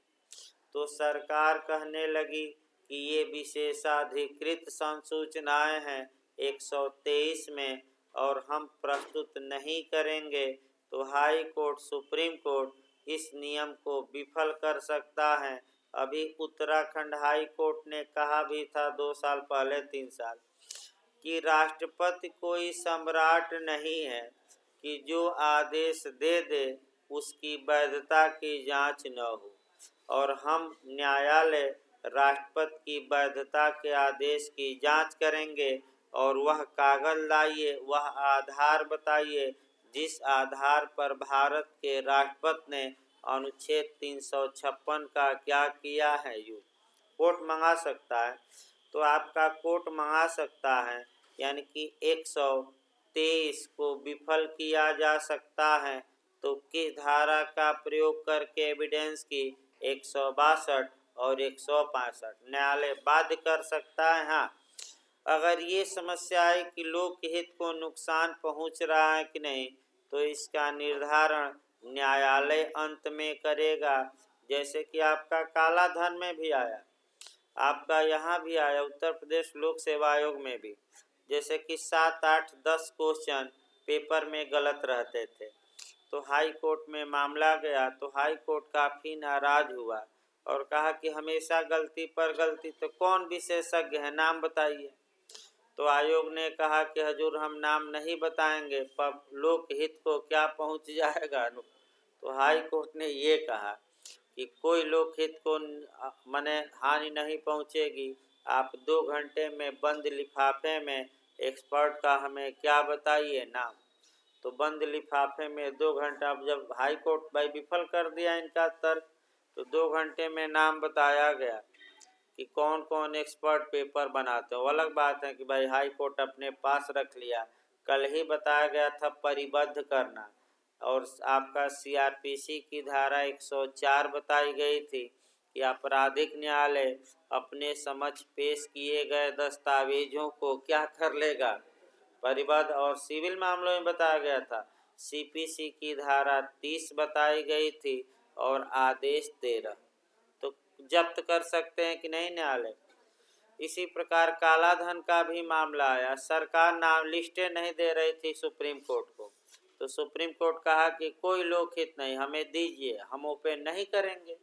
तो सरकार कहने लगी कि ये विशेषाधिकृत संसूचनाएं हैं 123 में और हम प्रस्तुत नहीं करेंगे। तो हाई कोर्ट, सुप्रीम कोर्ट इस नियम को विफल कर सकता है। अभी उत्तराखंड हाई कोर्ट ने कहा भी था 2 साल पहले, 3 साल, कि राष्ट्रपति कोई सम्राट नहीं है कि जो आदेश दे दे उसकी वैधता की जांच न हो, और हम न्यायालय राष्ट्रपति की वैधता के आदेश की जांच करेंगे और वह कागज लाइए, वह आधार बताइए जिस आधार पर भारत के राष्ट्रपति ने अनुच्छेद 356 का क्या किया है यूज। कोर्ट मंगा सकता है। तो आपका कोर्ट मंगा सकता है, यानी कि 123 को विफल किया जा सकता है। तो किस धारा का प्रयोग करके एविडेंस की, 162 और 165 न्यायालय बाध्य कर सकता है। हाँ, अगर ये समस्या है कि लोकहित को नुकसान पहुंच रहा है कि नहीं, तो इसका निर्धारण न्यायालय अंत में करेगा। जैसे कि आपका काला धन में भी आया, आपका यहाँ भी आया उत्तर प्रदेश लोक सेवा आयोग में भी, जैसे कि 7, 8, 10 क्वेश्चन पेपर में गलत रहते थे। तो हाई कोर्ट में मामला गया तो हाई कोर्ट काफ़ी नाराज हुआ और कहा कि हमेशा गलती पर गलती, तो कौन विशेषज्ञ है, नाम बताइए। तो आयोग ने कहा कि हजूर हम नाम नहीं बताएंगे, पर लोकहित को क्या पहुंच जाएगा। तो हाई कोर्ट ने ये कहा कि कोई लोकहित को मने हानि नहीं पहुंचेगी। आप 2 घंटे में बंद लिफाफे में एक्सपर्ट का हमें क्या बताइए नाम। तो बंद लिफाफे में 2 घंटा, अब जब हाई कोर्ट भाई विफल कर दिया इनका तर्क, तो 2 घंटे में नाम बताया गया कि कौन कौन एक्सपर्ट पेपर बनाते हो। अलग बात है कि भाई हाई कोर्ट अपने पास रख लिया, कल ही बताया गया था परिबद्ध करना, और आपका सीआरपीसी की धारा 104 बताई गई थी कि आपराधिक न्यायालय अपने समक्ष पेश किए गए दस्तावेजों को क्या कर लेगा, परिबद्ध। और सिविल मामलों में बताया गया था सीपीसी की धारा 30 बताई गई थी और आदेश 13, तो जब्त कर सकते हैं कि नहीं न्यायालय। इसी प्रकार काला धन का भी मामला आया, सरकार नाम लिस्टें नहीं दे रही थी सुप्रीम कोर्ट को, तो सुप्रीम कोर्ट कहा कि कोई लोकहित नहीं, हमें दीजिए, हम ओपन नहीं करेंगे।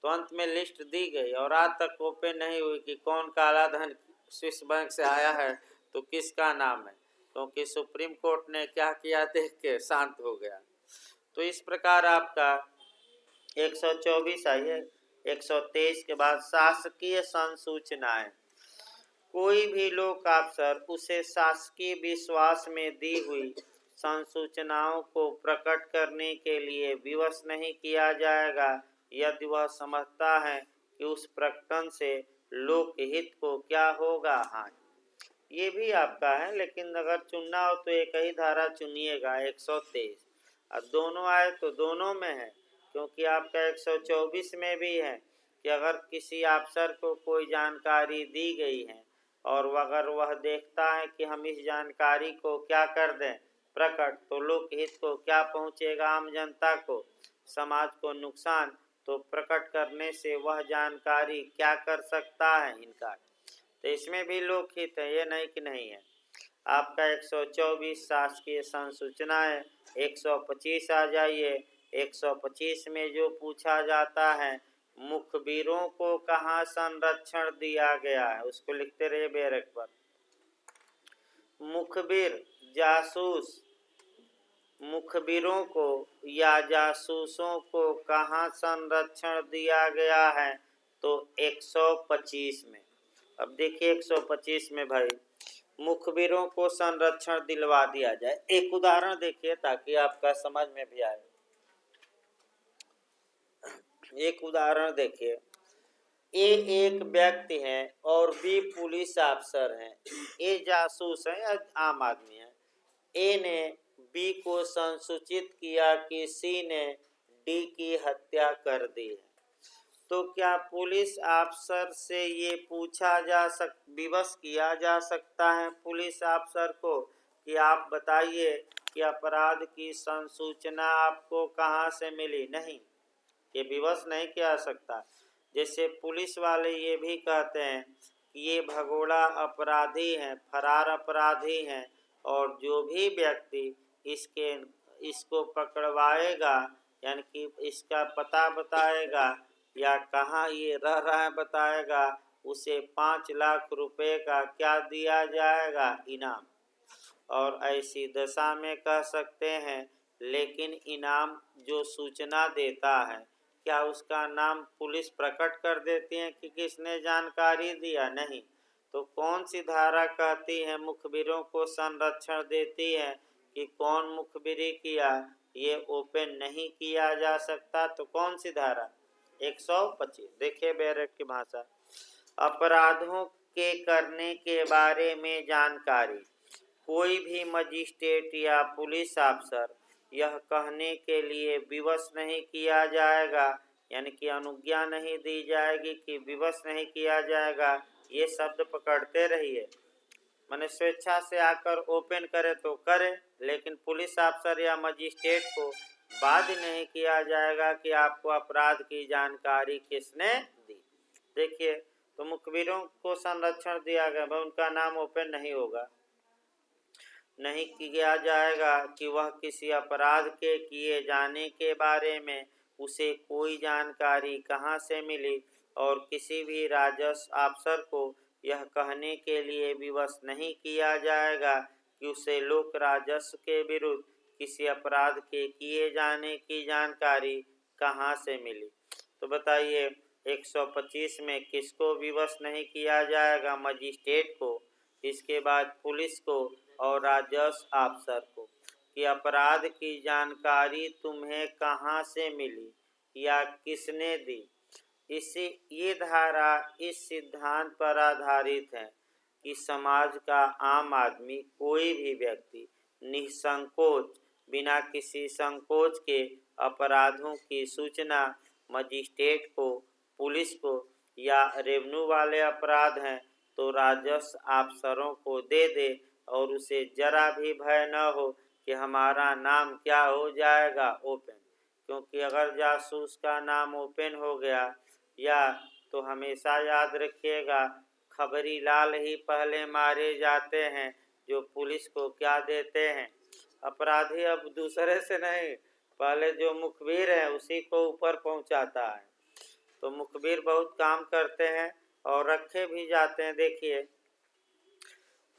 तो अंत में लिस्ट दी गई और आज तक ओपन नहीं हुई कि कौन काला धन स्विस बैंक से आया है तो किसका नाम है। क्योंकि सुप्रीम कोर्ट ने क्या किया देख के शांत हो गया। तो इस प्रकार आपका 124 आई है। 123 के बाद शासकीय संसूचनाएं। कोई भी लोक अफसर उसे शासकीय विश्वास में दी हुई संसूचनाओं को प्रकट करने के लिए विवश नहीं किया जाएगा यदि वह समझता है कि उस प्रकटन से लोकहित को क्या होगा हानि। ये भी आपका है, लेकिन अगर चुनना हो तो एक ही धारा चुनिएगा 123। अब दोनों आए तो दोनों में है, क्योंकि आपका 124 में भी है कि अगर किसी अफसर को कोई जानकारी दी गई है और अगर वह देखता है कि हम इस जानकारी को क्या कर दें प्रकट, तो लोकहित को क्या पहुंचेगा, आम जनता को, समाज को नुकसान, तो प्रकट करने से वह जानकारी क्या कर सकता है, इनकार। तो इसमें भी लोकहित है, ये नहीं कि नहीं है। आपका 124 शासकीय संसूचनाएं। 125 आ जाइए। 125 में जो पूछा जाता है, मुखबिरों को कहाँ संरक्षण दिया गया है, उसको लिखते रहिए बैरक पर। मुखबिर जासूस, मुखबिरों को या जासूसों को कहाँ संरक्षण दिया गया है, तो 125 में। अब देखिए 125 में भाई मुखबिरों को संरक्षण दिलवा दिया जाए। एक उदाहरण देखिए ताकि आपका समझ में भी आए। एक उदाहरण देखिए, ए एक व्यक्ति है और बी पुलिस अफसर हैं। ए जासूस है या आम आदमी है। ए ने बी को संसूचित किया कि सी ने डी की हत्या कर दी है। तो क्या पुलिस अफसर से ये पूछा विवश किया जा सकता है पुलिस अफसर को कि आप बताइए कि अपराध की संसूचना आपको कहाँ से मिली? नहीं, ये विवश नहीं किया सकता। जैसे पुलिस वाले ये भी कहते हैं कि ये भगोड़ा अपराधी हैं, फरार अपराधी हैं, और जो भी व्यक्ति इसको पकड़वाएगा, यानी कि इसका पता बताएगा या कहाँ ये रह रहा है बताएगा, उसे 5 लाख रुपए का क्या दिया जाएगा? इनाम। और ऐसी दशा में कह सकते हैं, लेकिन इनाम जो सूचना देता है, क्या उसका नाम पुलिस प्रकट कर देती है कि किसने जानकारी दिया? नहीं। तो कौन सी धारा कहती है मुखबिरों को संरक्षण देती है कि कौन मुखबिरी किया, ये ओपन नहीं किया जा सकता? तो कौन सी धारा? 125। देखिए बैरक की भाषा। अपराधों के करने के बारे में जानकारी। कोई भी मजिस्ट्रेट या पुलिस अफसर यह कहने के लिए विवश नहीं किया जाएगा, यानी कि अनुज्ञा नहीं दी जाएगी कि विवश नहीं किया जाएगा। ये शब्द पकड़ते रहिए, माने स्वेच्छा से आकर ओपन करे तो करे, लेकिन पुलिस अफसर या मजिस्ट्रेट को बाध्य नहीं किया जाएगा कि आपको अपराध की जानकारी किसने दी। देखिए, तो मुखबिरों को संरक्षण दिया गया, उनका नाम ओपन नहीं होगा, नहीं किया जाएगा कि वह किसी अपराध के किए जाने के बारे में उसे कोई जानकारी कहाँ से मिली, और किसी भी राजस्व अफसर को यह कहने के लिए विवश नहीं किया जाएगा कि उसे लोक राजस्व के विरुद्ध किसी अपराध के किए जाने की जानकारी कहाँ से मिली। तो बताइए 125 में किसको विवश नहीं किया जाएगा? मजिस्ट्रेट को, इसके बाद पुलिस को और राजस्व अफसर को, कि अपराध की जानकारी तुम्हें कहाँ से मिली या किसने दी। ये धारा इस सिद्धांत पर आधारित है कि समाज का आम आदमी, कोई भी व्यक्ति निसंकोच, बिना किसी संकोच के अपराधों की सूचना मजिस्ट्रेट को, पुलिस को, या रेवेन्यू वाले अपराध हैं तो राजस्व अफसरों को दे दे, और उसे जरा भी भय न हो कि हमारा नाम क्या हो जाएगा? ओपन। क्योंकि अगर जासूस का नाम ओपन हो गया, या तो हमेशा याद रखिएगा, खबरी लाल ही पहले मारे जाते हैं, जो पुलिस को क्या देते हैं? अपराधी अब दूसरे से नहीं, पहले जो मुखबिर है उसी को ऊपर पहुंचाता है। तो मुखबिर बहुत काम करते हैं और रखे भी जाते हैं। देखिए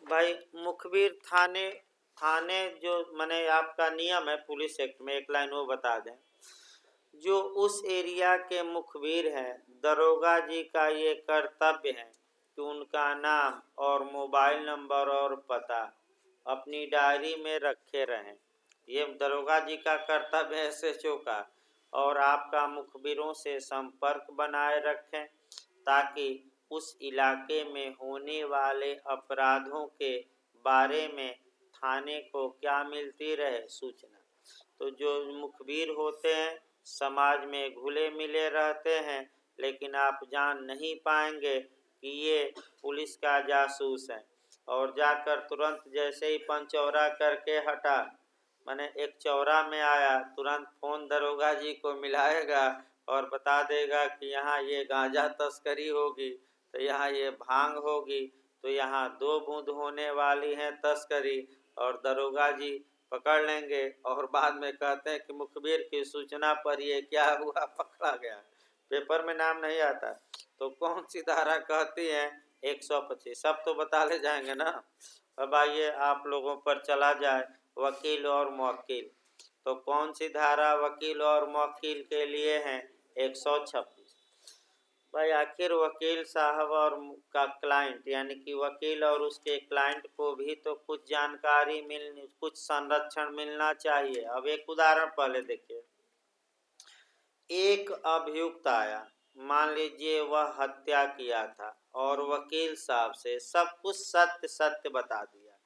भाई, मुखबिर थाने थाने जो माने आपका नियम है पुलिस एक्ट में, एक लाइन वो बता दें। जो उस एरिया के मुखबिर हैं, दरोगा जी का ये कर्तव्य है कि उनका नाम और मोबाइल नंबर और पता अपनी डायरी में रखे रहें। ये दरोगा जी का कर्तव्य है एसएचओ का। और आपका मुखबिरों से संपर्क बनाए रखें ताकि उस इलाके में होने वाले अपराधों के बारे में थाने को क्या मिलती रहे, सूचना। तो जो मुखबिर होते हैं समाज में घुले मिले रहते हैं, लेकिन आप जान नहीं पाएंगे कि ये पुलिस का जासूस है। और जाकर तुरंत जैसे ही पंचौरा करके हटा, माने एक चौरा में आया, तुरंत फोन दरोगा जी को मिलाएगा और बता देगा कि यहाँ ये गांजा तस्करी होगी, तो यहाँ ये भांग होगी, तो यहाँ 2 बूंद होने वाली है तस्करी। और दरोगा जी पकड़ लेंगे और बाद में कहते हैं कि मुखबिर की सूचना पर ये क्या हुआ, पकड़ा गया। पेपर में नाम नहीं आता तो कौन सी धारा कहती है 125, सब तो बता ले जाएंगे ना। अब आइए आप लोगों पर चला जाए वकील और मवक्किल। तो कौन सी धारा वकील और मवक्किल के लिए है 126। भाई आखिर वकील साहब और का क्लाइंट यानी कि वकील और उसके क्लाइंट को भी तो कुछ जानकारी मिलनी, कुछ संरक्षण मिलना चाहिए। अब एक उदाहरण पहले देखिए। एक अभियुक्त आया, मान लीजिए वह हत्या किया था और वकील साहब से सब कुछ सत्य सत्य बता दिया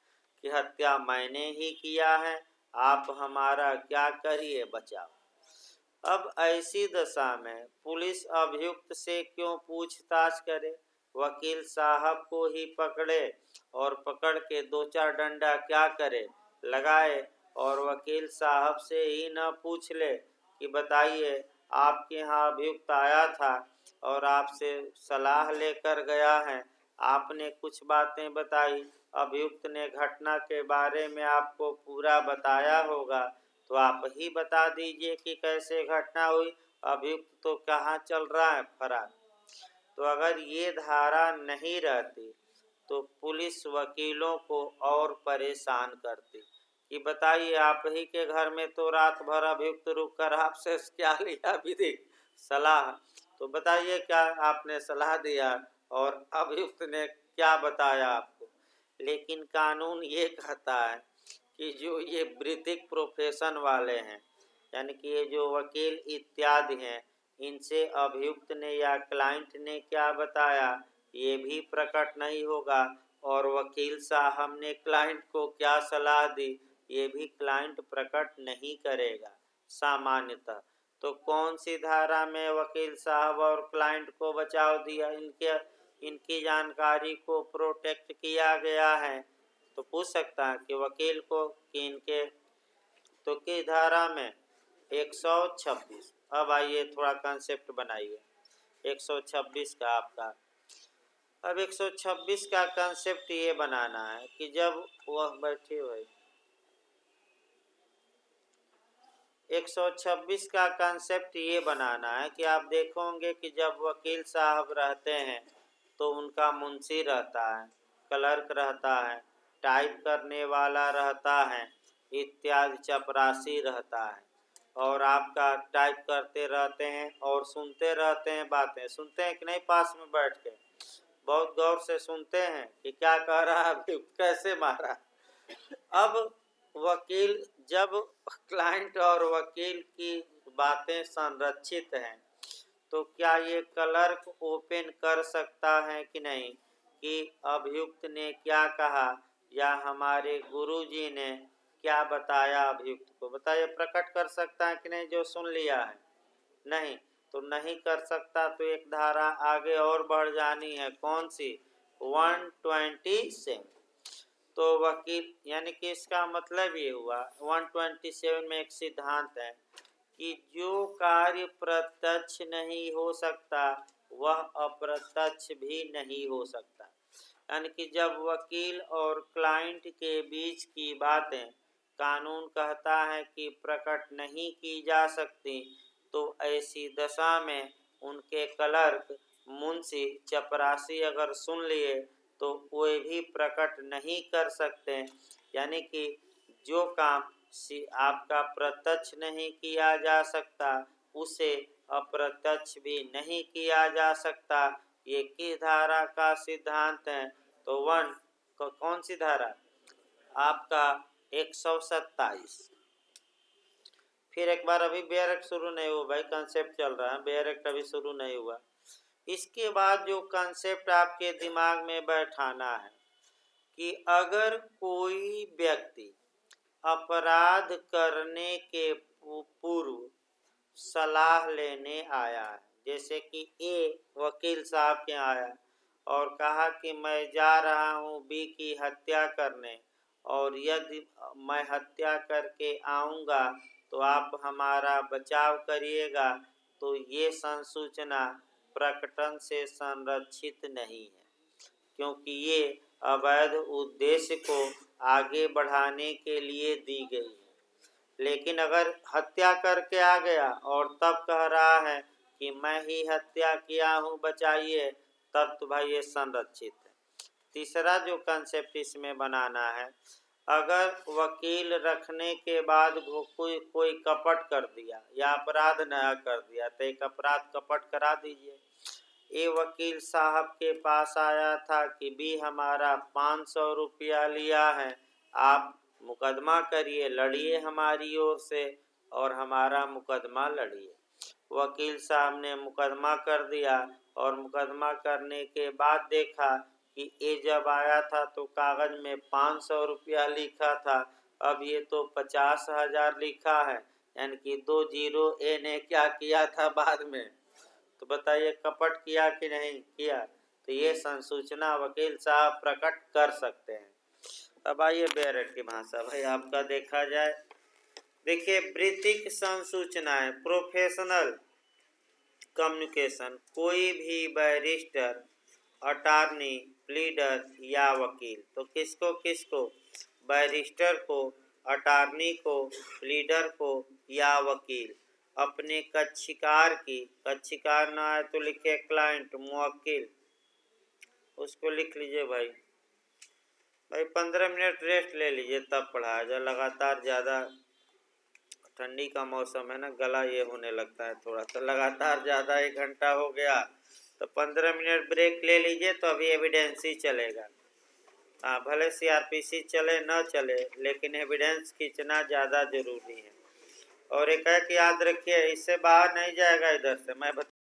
कि हत्या मैंने ही किया है, आप हमारा क्या करिए, बचाओ। अब ऐसी दशा में पुलिस अभियुक्त से क्यों पूछताछ करे, वकील साहब को ही पकड़े और पकड़ के 2-4 डंडा क्या करे, लगाए, और वकील साहब से ही न पूछ ले कि बताइए आपके यहाँ अभियुक्त आया था और आपसे सलाह लेकर गया है, आपने कुछ बातें बताई, अभियुक्त ने घटना के बारे में आपको पूरा बताया होगा, तो आप ही बता दीजिए कि कैसे घटना हुई, अभियुक्त तो कहाँ चल रहा है, फरार। तो अगर ये धारा नहीं रहती तो पुलिस वकीलों को और परेशान करती कि बताइए आप ही के घर में तो रात भर अभियुक्त रुक कर आपसे क्या लिया विधिक सलाह, तो बताइए क्या आपने सलाह दिया और अभियुक्त ने क्या बताया आपको। लेकिन कानून ये कहता है कि जो ये वृत्तिक प्रोफेशन वाले हैं, यानी कि ये जो वकील इत्यादि हैं, इनसे अभियुक्त ने या क्लाइंट ने क्या बताया ये भी प्रकट नहीं होगा, और वकील साहब ने क्लाइंट को क्या सलाह दी ये भी क्लाइंट प्रकट नहीं करेगा सामान्यतः। तो कौन सी धारा में वकील साहब और क्लाइंट को बचाव दिया, इनकी जानकारी को प्रोटेक्ट किया गया है। तो पूछ सकता है कि वकील को कि इनके तो किस धारा में 126। अब आइए थोड़ा कंसेप्ट बनाइए 126 का आपका। अब 126 का कंसेप्ट ये बनाना है कि जब वह बैठे हुए 126 का कंसेप्ट ये बनाना है कि आप देखोगे कि जब वकील साहब रहते हैं तो उनका मुंशी रहता है, क्लर्क रहता है, टाइप करने वाला रहता है, इत्यादि चपरासी रहता है, और आपका टाइप करते रहते हैं और सुनते रहते हैं, बातें सुनते हैं कि नहीं, पास में बैठ के बहुत गौर से सुनते हैं कि क्या कह रहा है, कैसे मारा। अब वकील जब क्लाइंट और वकील की बातें संरक्षित हैं तो क्या ये क्लर्क ओपन कर सकता है कि नहीं कि अभियुक्त ने क्या कहा या हमारे गुरुजी ने क्या बताया अभियुक्त को, बताइए प्रकट कर सकता है कि नहीं जो सुन लिया है, नहीं। तो नहीं कर सकता तो एक धारा आगे और बढ़ जानी है, कौन सी 127। तो वकील यानी कि इसका मतलब ये हुआ 127 में एक सिद्धांत है कि जो कार्य प्रत्यक्ष नहीं हो सकता वह अप्रत्यक्ष भी नहीं हो सकता। यानी कि जब वकील और क्लाइंट के बीच की बातें कानून कहता है कि प्रकट नहीं की जा सकती, तो ऐसी दशा में उनके क्लर्क, मुंशी, चपरासी अगर सुन लिए तो कोई भी प्रकट नहीं कर सकते। यानी कि जो काम आपका प्रत्यक्ष नहीं किया जा सकता उसे अप्रत्यक्ष भी नहीं किया जा सकता। ये किस धारा का सिद्धांत है? तो कौन सी धारा? आपका 127। फिर एक बार, अभी बेयरक्ट शुरू नहीं हुआ भाई, कंसेप्ट चल रहा है, बेयरक्ट अभी शुरू नहीं हुआ। इसके बाद जो कंसेप्ट आपके दिमाग में बैठाना है कि अगर कोई व्यक्ति अपराध करने के पूर्व सलाह लेने आया है, जैसे कि ए वकील साहब के आया और कहा कि मैं जा रहा हूँ बी की हत्या करने, और यदि मैं हत्या करके आऊँगा तो आप हमारा बचाव करिएगा, तो ये संसूचना प्रकटन से संरक्षित नहीं है, क्योंकि ये अवैध उद्देश्य को आगे बढ़ाने के लिए दी गई है। लेकिन अगर हत्या करके आ गया और तब कह रहा है कि मैं ही हत्या किया हूँ बचाइए, तब तो भाई ये संरक्षित है। तीसरा जो कंसेप्ट इसमें बनाना है, अगर वकील रखने के बाद कोई कपट कर दिया या अपराध नया कर दिया, तो एक अपराध कपट करा दीजिए। ये वकील साहब के पास आया था कि भी हमारा 500 रुपया लिया है, आप मुकदमा करिए, लड़िए हमारी ओर से और हमारा मुकदमा लड़िए। वकील साहब ने मुकदमा कर दिया और मुकदमा करने के बाद देखा कि ये जब आया था तो कागज में 500 रुपया लिखा था, अब ये तो 50,000 लिखा है, यानी कि 2 जीरो ए ने क्या किया था बाद में। तो बताइए कपट किया कि नहीं किया? तो ये संसूचना वकील साहब प्रकट कर सकते हैं। अब आइए बेयरक्ट की भाषा भाई आपका देखा जाए। देखिए, वृत्तिक संसूचनाएं, प्रोफेशनल कम्युनिकेशन, कोई भी बैरिस्टर, अटॉर्नी, प्लीडर या वकील, तो किसको बैरिस्टर को, अटॉर्नी को, प्लीडर को या वकील अपने कक्षीकार की, कक्षीकार ना है तो लिखे क्लाइंट, मुवक्किल, उसको लिख लीजिए भाई 15 मिनट रेस्ट ले लीजिए तब पढ़ाया जाए। लगातार ज़्यादा ठंडी का मौसम है ना, गला ये होने लगता है थोड़ा, तो लगातार ज़्यादा 1 घंटा हो गया तो 15 मिनट ब्रेक ले लीजिए, तो अभी एविडेंस ही चलेगा। हाँ, भले CRPC चले न चले, लेकिन एविडेंस खींचना ज़्यादा ज़रूरी है। और एक है कि याद रखिए, इससे बाहर नहीं जाएगा इधर से, मैं